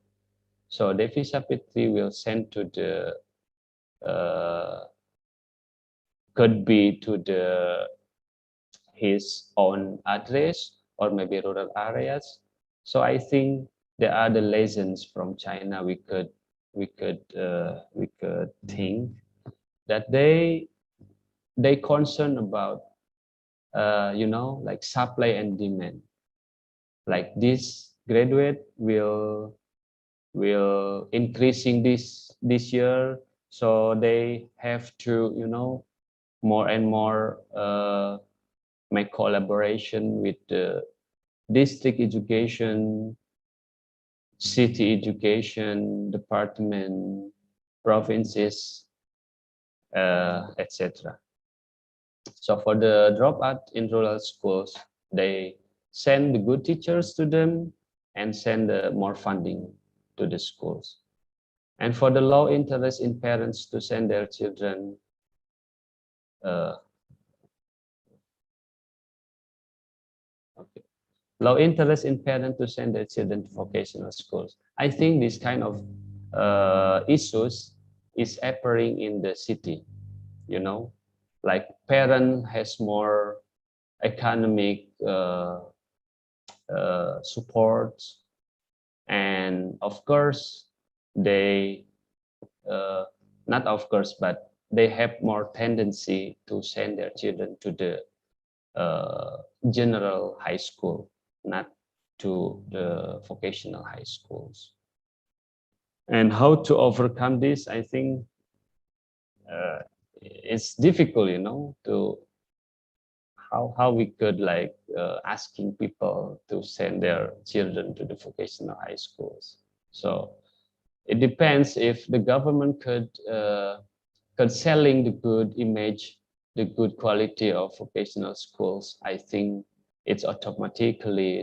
So Devi Sapitri will send to the could be to his own address or maybe rural areas. So I think there are the lessons from China we could that they concern about like supply and demand. Like this graduate will increasing this year, so they have to more and more make collaboration with the district education, city education department, provinces, etc. So for the dropout in rural schools, they send the good teachers to them and send more funding to the schools. And for the low interest in parents to send their children low interest in parents to send their children to vocational schools. I think this kind of issues is appearing in the city, like parent has more economic support, and of course they not of course, but they have more tendency to send their children to the general high school, not to the vocational high schools. And how to overcome this, I think it's difficult, to how we could like asking people to send their children to the vocational high schools. So it depends if the government could selling the good image, the good quality of vocational schools. I think it's automatically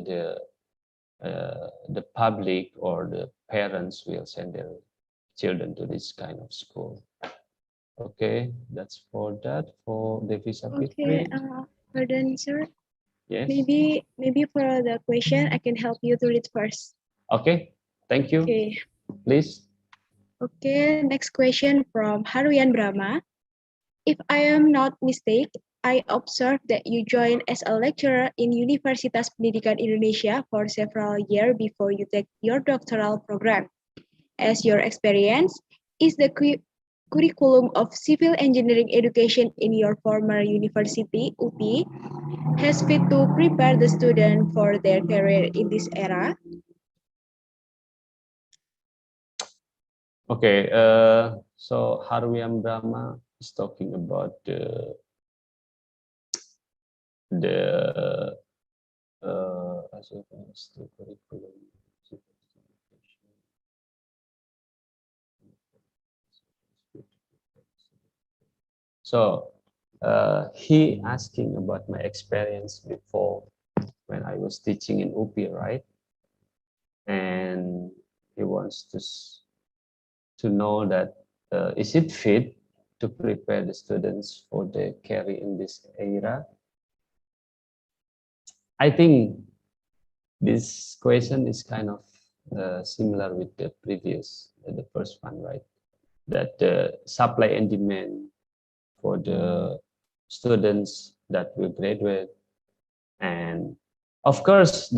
the public or the parents will send their children to this kind of school. Okay, that's for that. For the visa Okay, pardon, sir. Yes. Maybe for the question, I can help you to read first. Okay, thank you. Okay. Please. Okay, next question from Haruyan Brahma. If I am not mistaken, I observed that you joined as a lecturer in Universitas Pendidikan Indonesia for several years before you take your doctoral program. As your experience, is the curriculum of civil engineering education in your former university, UP, has fit to prepare the student for their career in this era? Okay, so Harwiam Brahma is talking about the curriculum. So he asking about my experience before when I was teaching in UP, right? And he wants to know that is it fit to prepare the students for the career in this era? I think this question is kind of similar with the previous, the first one, right? That the supply and demand for the students that will graduate, and of course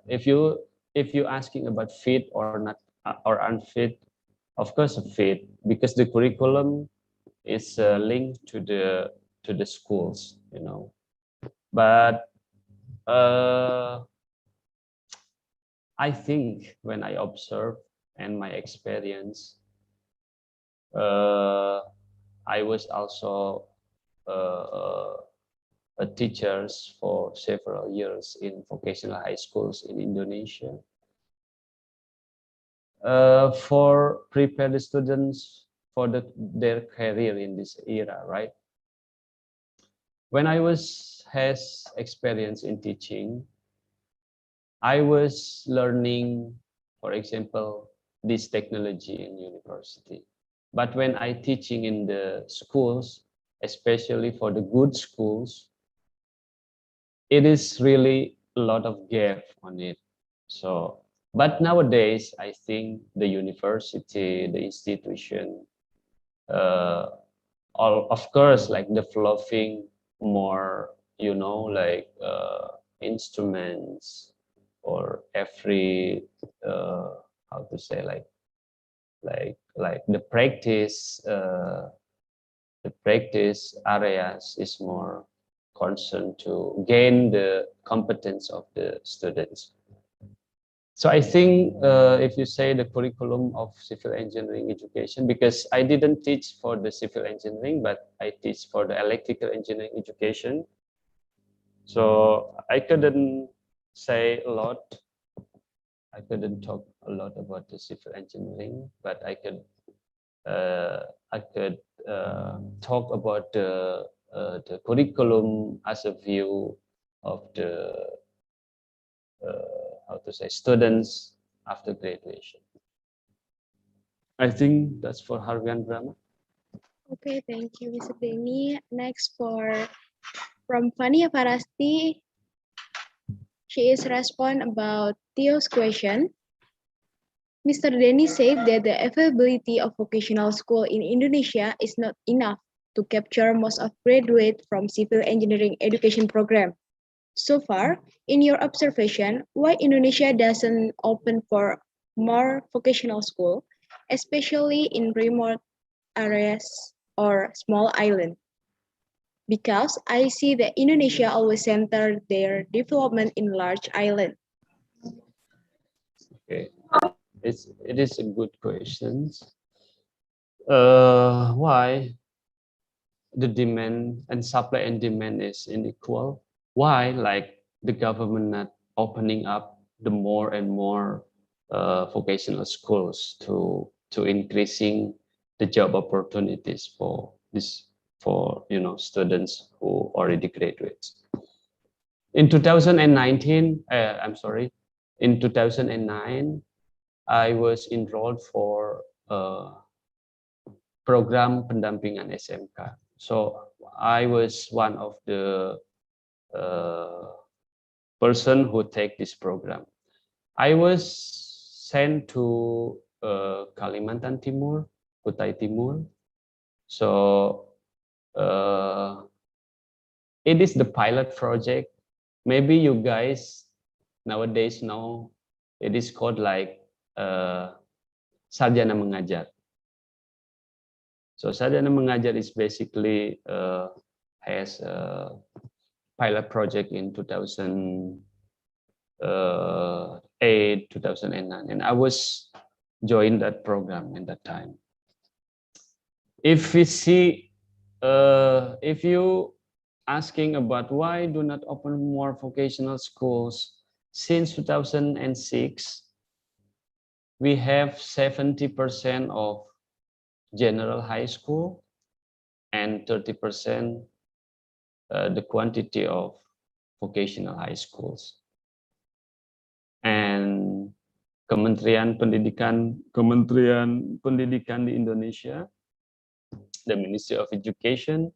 if you asking about fit or not or unfit, of course a fit, because the curriculum is linked to the schools, but I think when I observe and my experience, I was also a teachers for several years in vocational high schools in Indonesia. For prepare the students for their career in this era, right? When I has experience in teaching, I was learning, for example, this technology in university. But when I teaching in the schools, especially for the good schools, it is really a lot of gap on it. So, but nowadays, I think the university, the institution, all of course, like developing more, like instruments or every how to say, like like the practice areas is more concerned to gain the competence of the students. So I think if you say the curriculum of civil engineering education, because I didn't teach for the civil engineering, but I teach for the electrical engineering education. So I couldn't say a lot. I couldn't talk a lot about the civil engineering, but I could talk about the curriculum as a view of the how to say students after graduation. I think that's for Harvian Brahma. Okay, thank you, Mr. Deni. Next from Fania Farasti, she is respond about Theo's question. Mr. Deni said that the availability of vocational school in Indonesia is not enough to capture most of graduates from civil engineering education program. So far, in your observation, why Indonesia doesn't open for more vocational school, especially in remote areas or small islands? Because I see that Indonesia always center their development in large islands. Okay, it is a good question. Why the demand and supply and demand is unequal? Why like the government not opening up the more and more vocational schools to increasing the job opportunities for students who already graduates. In 2019, I'm sorry, in 2009, I was enrolled for program pendampingan SMK. So I was one of the person who take this program. I was sent to Kalimantan Timur, Kutai Timur. So it is the pilot project. Maybe you guys nowadays know it is called like sarjana mengajar. So sarjana mengajar is basically has a pilot project in 2008, 2009, and I was joined that program in that time. If we see, if you asking about why do not open more vocational schools, since 2006, we have 70% of general high school and 30% the quantity of vocational high schools. And Kementerian Pendidikan di Indonesia, the Ministry of Education,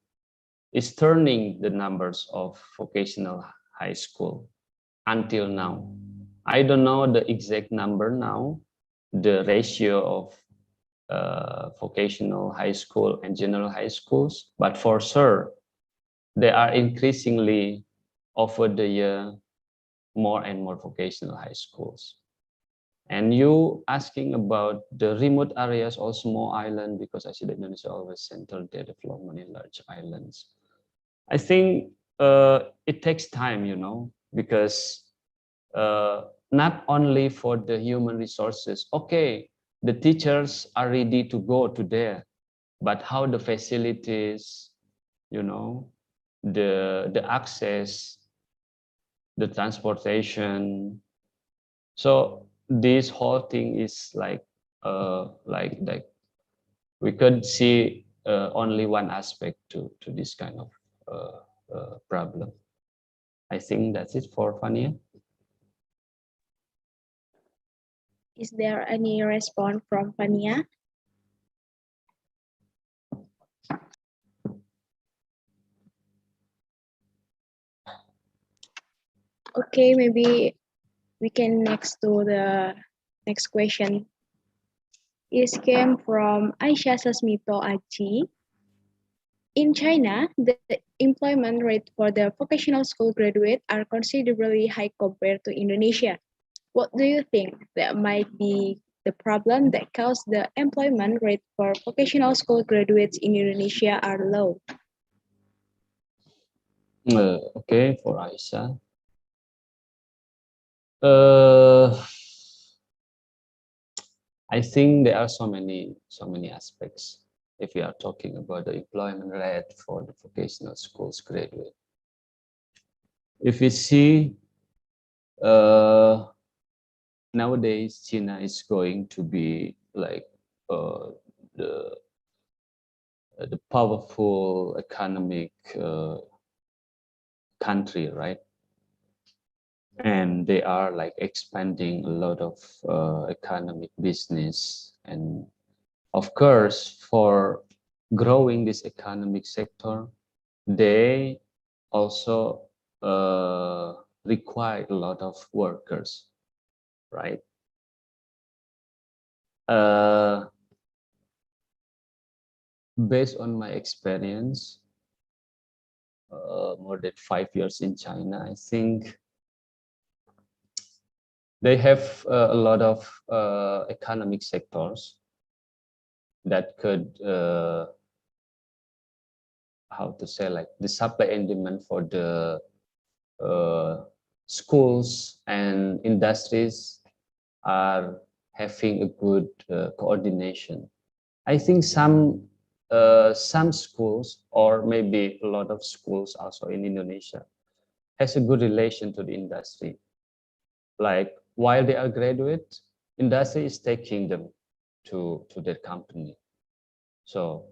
is turning the numbers of vocational high school until now. I don't know the exact number now, the ratio of vocational high school and general high schools, but for sure, they are increasingly over the year more and more vocational high schools. And you asking about the remote areas or small island, because I see that Indonesia always centered their development in large islands. I think it takes time, you know, because not only for the human resources, okay, the teachers are ready to go to there, but how the facilities, you know, the access, the transportation. So this whole thing is like we could see only one aspect to this kind of problem. I think that's it for Fania. Is there any response from Fania? Okay, maybe we can next to the next question. It came from Aisha Sasmito Aji. In China, the employment rate for the vocational school graduate are considerably high compared to Indonesia. What do you think that might be the problem that caused the employment rate for vocational school graduates in Indonesia are low? Okay, for Aisha. I think there are so many aspects if we are talking about the employment rate for the vocational schools graduate. If we see nowadays China is going to be like the powerful economic country, right? And they are like expanding a lot of economic business, and of course for growing this economic sector they also require a lot of workers, right? Based on my experience, more than 5 years in China, I think they have a lot of economic sectors that could, how to say, like the supply and demand for the schools and industries are having a good coordination. I think some schools, or maybe a lot of schools also in Indonesia, has a good relation to the industry. Like while they are graduate, industry is taking them to their company. So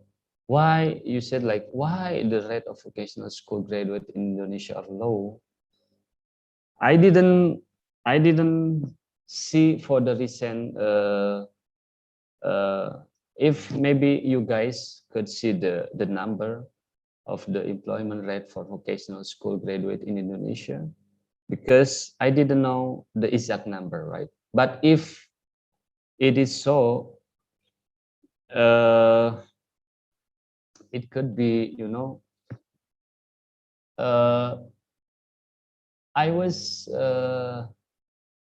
why you said like why the rate of vocational school graduate in Indonesia are low? I didn't see for the recent if maybe you guys could see the number of the employment rate for vocational school graduate in Indonesia, because I didn't know the exact number, right? But if it is so, it could be, you know, I was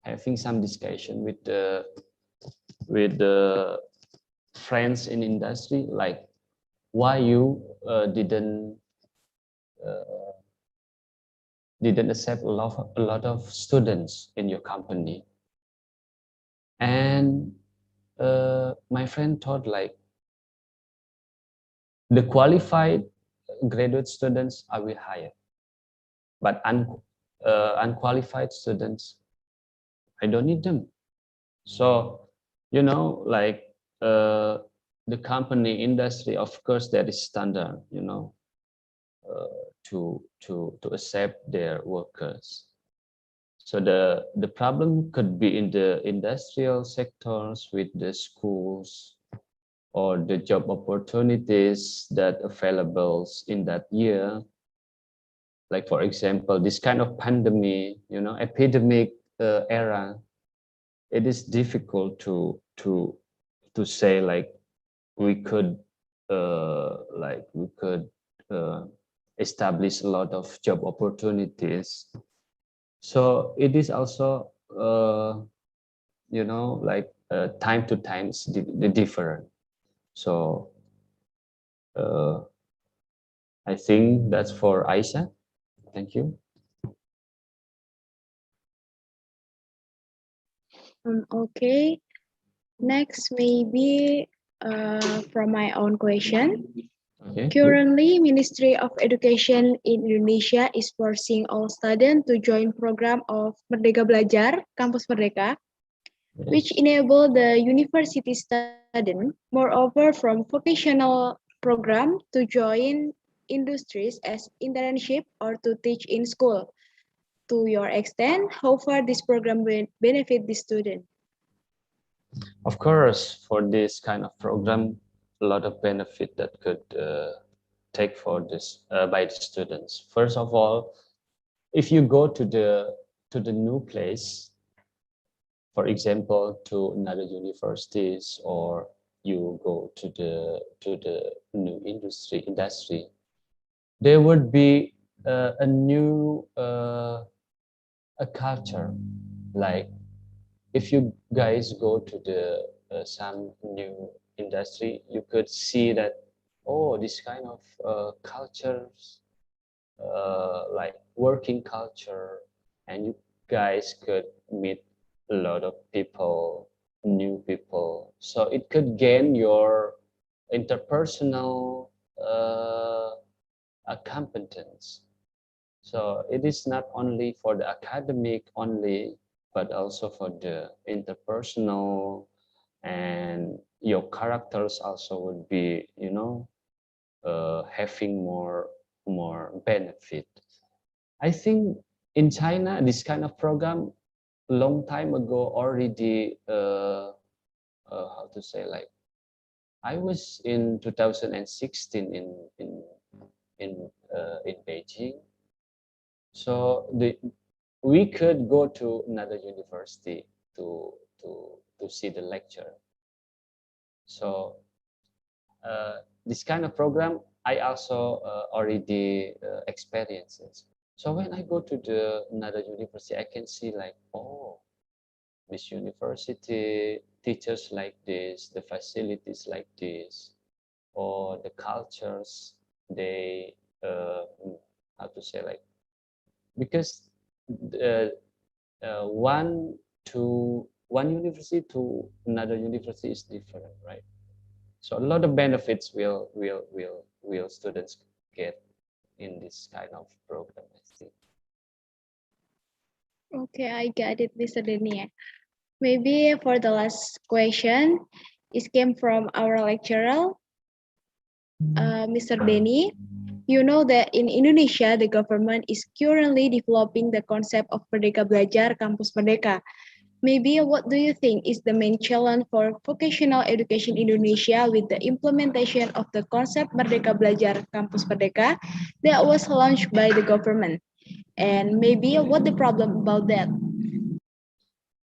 having some discussion with the friends in industry, like why you didn't accept a lot of students in your company. And my friend thought like the qualified graduate students I will hire, but unqualified students I don't need them. So you know, like the company industry, of course there is standard, you know, to accept their workers. So the problem could be in the industrial sectors with the schools or the job opportunities that available in that year. Like for example, this kind of pandemic, you know, epidemic era, it is difficult to say like we could establish a lot of job opportunities. So it is also you know, like time to time is different. So I think that's for Aisha. Thank you. Okay. Next, maybe from my own question. Okay. Currently, Ministry of Education in Indonesia is forcing all students to join program of Merdeka Belajar, Kampus Merdeka, Yes. which enable the university student, moreover from vocational program, to join industries as internship or to teach in school. To your extent, how far this program will benefit the student? Of course, for this kind of program, a lot of benefit that could take for this by the students. First of all, if you go to the new place, for example, to another universities, or you go to the new industry, there would be a new a culture. Like if you guys go to the some new industry, you could see that, oh, this kind of cultures, like working culture, and you guys could meet a lot of people, new people. So it could gain your interpersonal competence. So it is not only for the academic only, but also for the interpersonal, and your characters also would be, having more benefit. I think in China, this kind of program long time ago already, how to say, like, I was in 2016 in Beijing. So we could go to another university to to see the lecture. So this kind of program I also already experiences. So when I go to another university, I can see like, oh, this university teachers like this, the facilities like this, or the cultures, they how to say, like, because uh, one university to another university is different, right? So a lot of benefits will students get in this kind of program, I think. Okay, I got it, Mr. Deni. Maybe for the last question, it came from our lecturer, Mr. Deni. You know that in Indonesia, the government is currently developing the concept of Merdeka Belajar Kampus Merdeka. Maybe what do you think is the main challenge for vocational education in Indonesia with the implementation of the concept Merdeka Belajar Kampus Merdeka that was launched by the government? And maybe what the problem about that?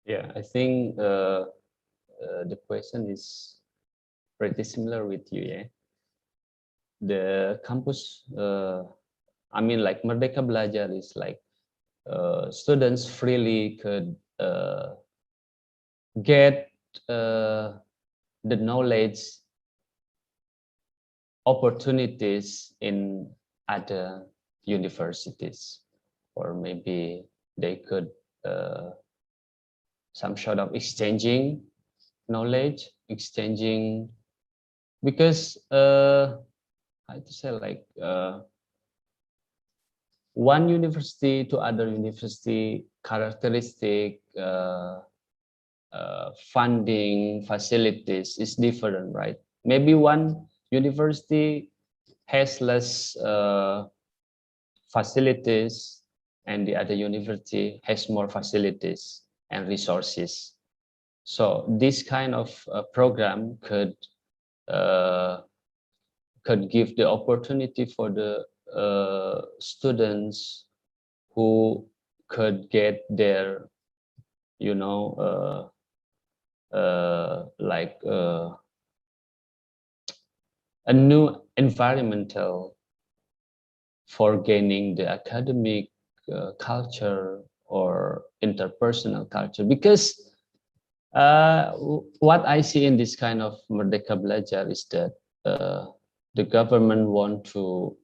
Yeah, I think the question is pretty similar with you, yeah. The campus, I mean, like Merdeka Belajar is like students freely could get the knowledge opportunities in other universities, or maybe they could some sort of exchanging knowledge, exchanging, because how to say, like, one university to other university characteristic, funding facilities is different, right? Maybe one university has less facilities and the other university has more facilities and resources. So this kind of program could give the opportunity for the students who could get their, like a new environmental for gaining the academic culture or interpersonal culture. Because what I see in this kind of Merdeka Belajar is that the government want to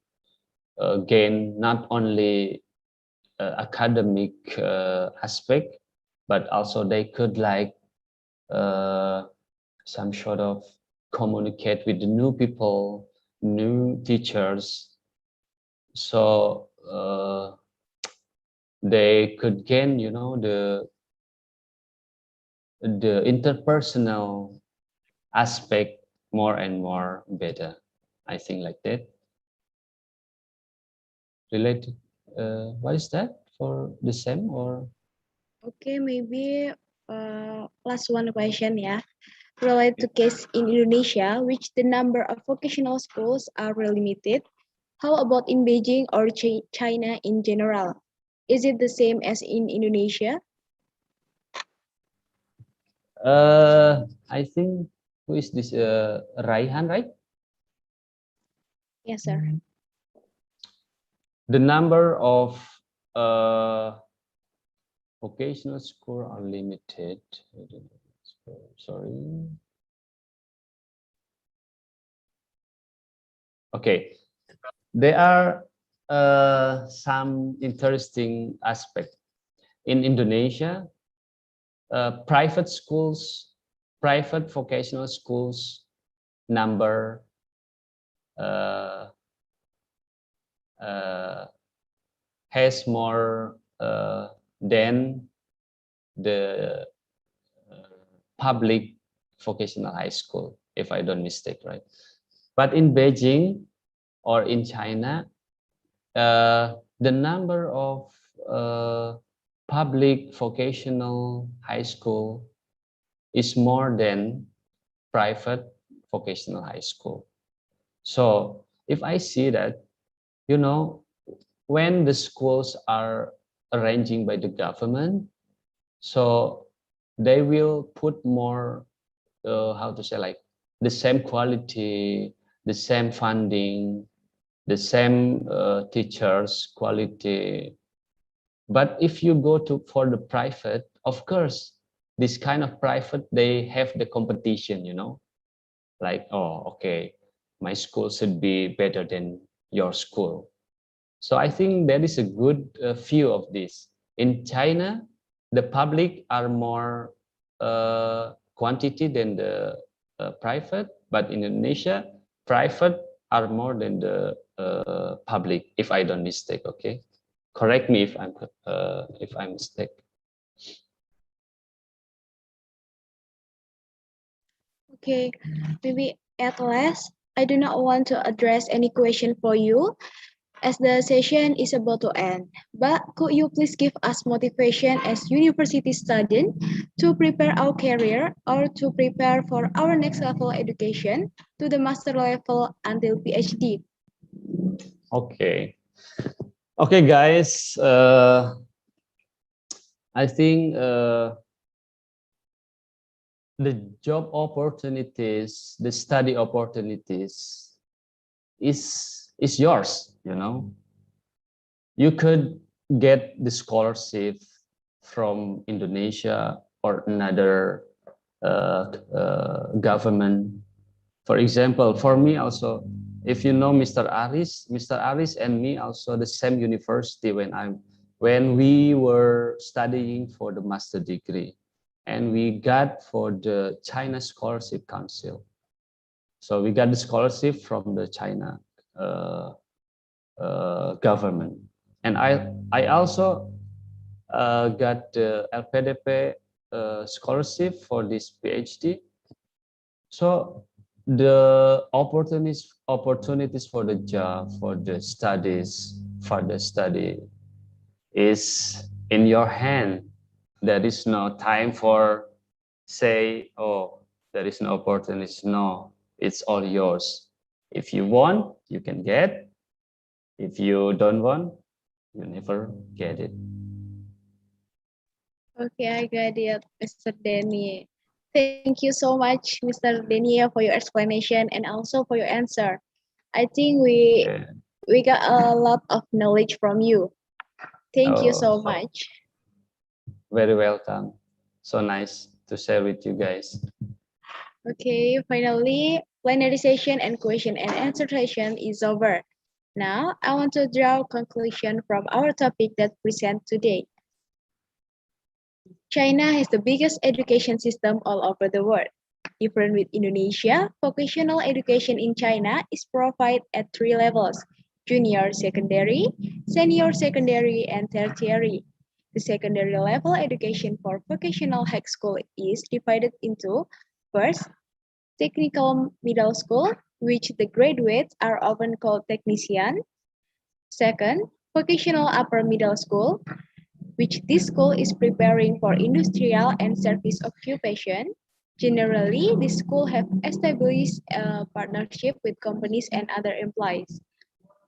gain not only academic aspect, but also they could, like, some sort of communicate with the new people, new teachers. So they could gain, the interpersonal aspect more and more better. I think like that. Related, what is that for the same or? Okay, maybe last one question, yeah. Related to case in Indonesia, which the number of vocational schools are really limited. How about in Beijing or China in general? Is it the same as in Indonesia? I think, who is this? Raihan, right? Yes, sir. The number of vocational school are limited. Sorry. Okay, there are some interesting aspects. In Indonesia, private schools, private vocational schools number has more than the public vocational high school, if I don't mistake, right? But in Beijing or in China, the number of public vocational high school is more than private vocational high school. So if I see that, you know, when the schools are arranging by the government, so they will put more, how to say, like the same quality, the same funding, the same teachers quality. But if you go to for the private, of course, this kind of private, they have the competition, you know, like, oh, okay, my school should be better than your school. So I think there is a good view of this. In China, the public are more quantity than the private, but in Indonesia, private are more than the public, if I don't mistake. Okay, correct me if I'm mistaken. Okay, maybe at last, I do not want to address any question for you as the session is about to end. But could you please give us motivation as university student to prepare our career or to prepare for our next level education to the master level until PhD? Okay. Okay, guys. I think the job opportunities, the study opportunities is yours, you know. You could get the scholarship from Indonesia or another government. For example, for me also, if you know Mr. Aris and me also the same university when we were studying for the master degree, and we got for the China Scholarship Council. So we got the scholarship from the China government, and I also got the LPDP scholarship for this PhD. So the opportunities for the job, for the studies, further study is in your hand. There is no time for say, oh, there is no opportunities. No, it's all yours. If you want, you can get. If you don't want, you never get it. Okay, I got it, Mr. Deni. Thank you so much, Mr. Deni, for your explanation and also for your answer. I think we got a lot of knowledge from you. Thank you so much. Very welcome. So nice to share with you guys. Okay, finally, plenary session and question and answer session is over. Now, I want to draw conclusion from our topic that present today. China has the biggest education system all over the world. Different with Indonesia, vocational education in China is provided at 3 levels: junior secondary, senior secondary, and tertiary. The secondary level education for vocational high school is divided into, first, technical middle school, which the graduates are often called technician. Second, vocational upper middle school, which this school is preparing for industrial and service occupation. Generally, this school have established a partnership with companies and other employees.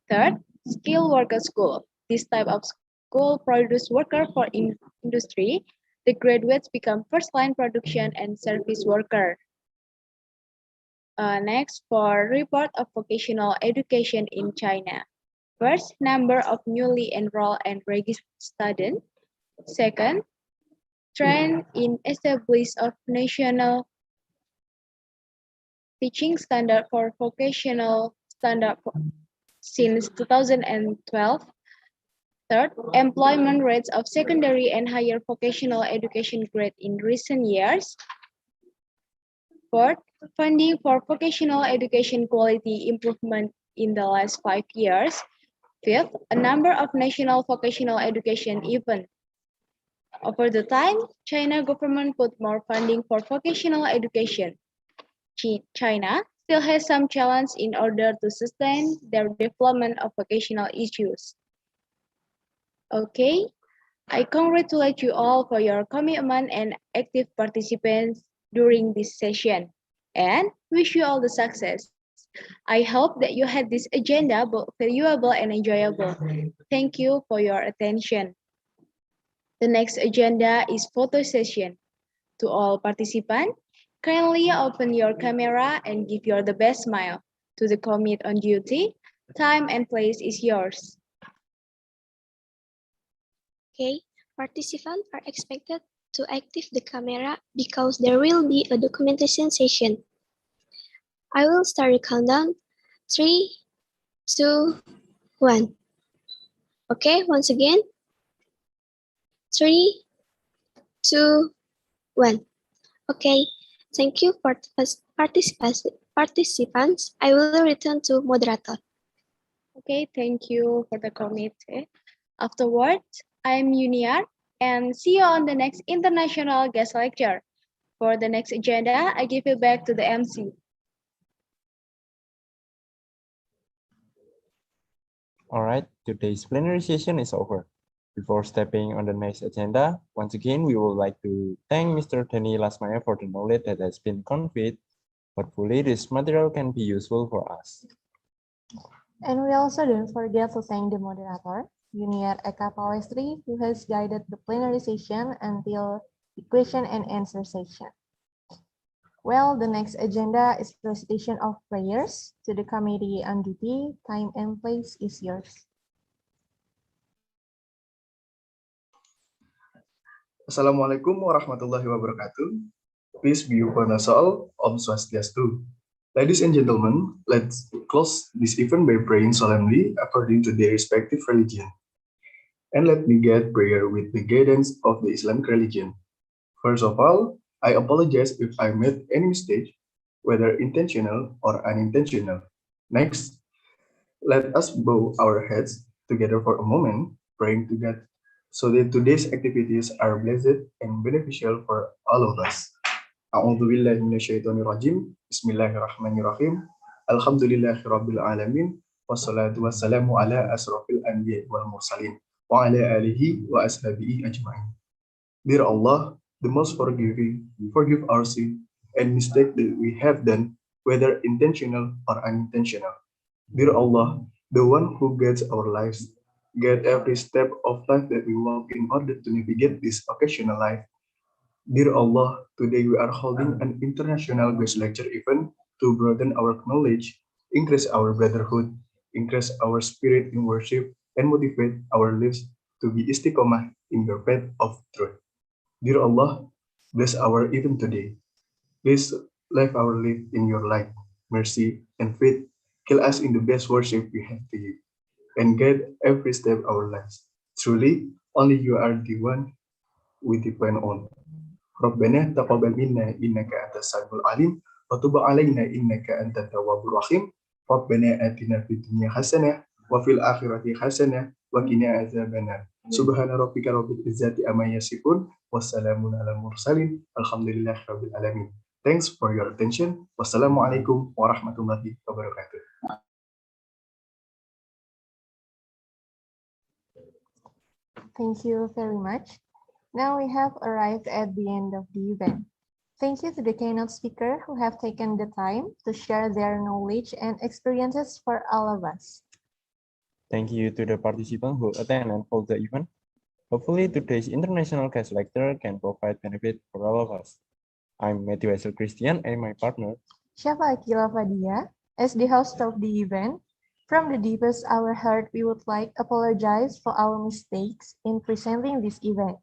Third, skilled worker school. This type of school produce worker for industry. The graduates become first-line production and service worker. Next, for report of vocational education in China. First, number of newly enrolled and registered students. Second, trend in establishment of national teaching standard for vocational standard since 2012. Third, employment rates of secondary and higher vocational education grade in recent years. Fourth, funding for vocational education quality improvement in the last 5 years. Fifth, a number of national vocational education events. Over the time, China government put more funding for vocational education. China still has some challenge in order to sustain their development of vocational issues. Okay, I congratulate you all for your commitment and active participants during this session and wish you all the success. I hope that you had this agenda both valuable and enjoyable. Thank you for your attention. The next agenda is photo session. To all participants, kindly open your camera and give your the best smile. To the commit on duty, time and place is yours. Okay, participants are expected to activate the camera because there will be a documentation session. I will start the countdown. 3, 2, 1. Okay, once again. 3, 2, 1. Okay, thank you for participants. I will return to moderator. Okay, thank you for the committee. Afterwards, I'm Yuniar and see you on the next international guest lecture. For the next agenda, I give it back to the MC. All right, today's plenary session is over. Before stepping on the next agenda, once again, we would like to thank Mr. Deni Lasmaya for the knowledge that has been conveyed. Hopefully, this material can be useful for us. And we also don't forget to thank the moderator, Junior Eka Pawestri, who has guided the plenary session until the question and answer session. Well, the next agenda is recitation of prayers. To the committee on duty, time and place is yours. Assalamualaikum warahmatullahi wabarakatuh. Peace be upon us all. Om Swastiastu. Ladies and gentlemen, let's close this event by praying solemnly according to their respective religion. And let me get prayer with the guidance of the Islamic religion. First of all, I apologize if I made any mistake, whether intentional or unintentional. Next, let us bow our heads together for a moment, praying to God, so that today's activities are blessed and beneficial for all of us. A'udzubillahi minasyaitonirrajim. Bismillahirrahmanirrahim. Alhamdulillahirabbil alamin. Wassalatu wassalamu ala asrofil anbiya wal mursalin wa ala alihi wa ashabihi ajma'in. Dear Allah, the most forgiving, forgive our sin and mistake that we have done, whether intentional or unintentional. Dear Allah, the one who guides our lives, guide every step of life that we walk in order to navigate this occasional life. Dear Allah, today we are holding an international guest lecture event to broaden our knowledge, increase our brotherhood, increase our spirit in worship, and motivate our lives to be istiqomah in your path of truth. Dear Allah, bless our event today. Please live our life in your light, mercy, and faith. Kill us in the best worship we have to you, and guide every step of our lives. Truly, only you are the one we depend on. Rabbana taqabbal minna innaka antas samiul alim wa tub alaina innaka antat tawwabur rahim. Rabbana atina fid dunya hasanah wa fil akhirati hasanah wa qina adzabannar. Subhana rabbika rabbil izzati amma yasifun wassalamun alal mursalin alhamdulillahi rabbil alamin. Thanks for your attention. Wassalamualaikum warahmatullahi wabarakatuh. Thank you very much. Now we have arrived at the end of the event. Thank you to the keynote speaker who have taken the time to share their knowledge and experiences for all of us. Thank you to the participants who attend and follow the event. Hopefully, today's international guest lecture can provide benefit for all of us. I'm Matthew Esel Christian and my partner, Syafa Akila Fadia, as the host of the event. From the deepest of our heart, we would like to apologize for our mistakes in presenting this event.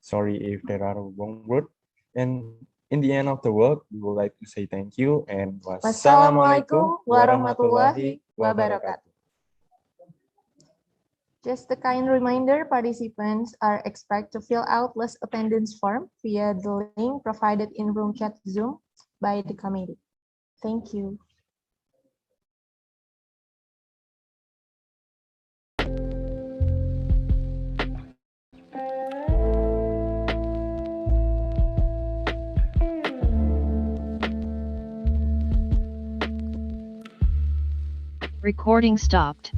Sorry if there are wrong words, and In the end of the work, we would like to say thank you and Wassalamualaikum warahmatullahi wabarakatuh. Just a kind reminder, participants are expected to fill out list attendance form via the link provided in room chat Zoom by the committee. Thank you. Recording stopped.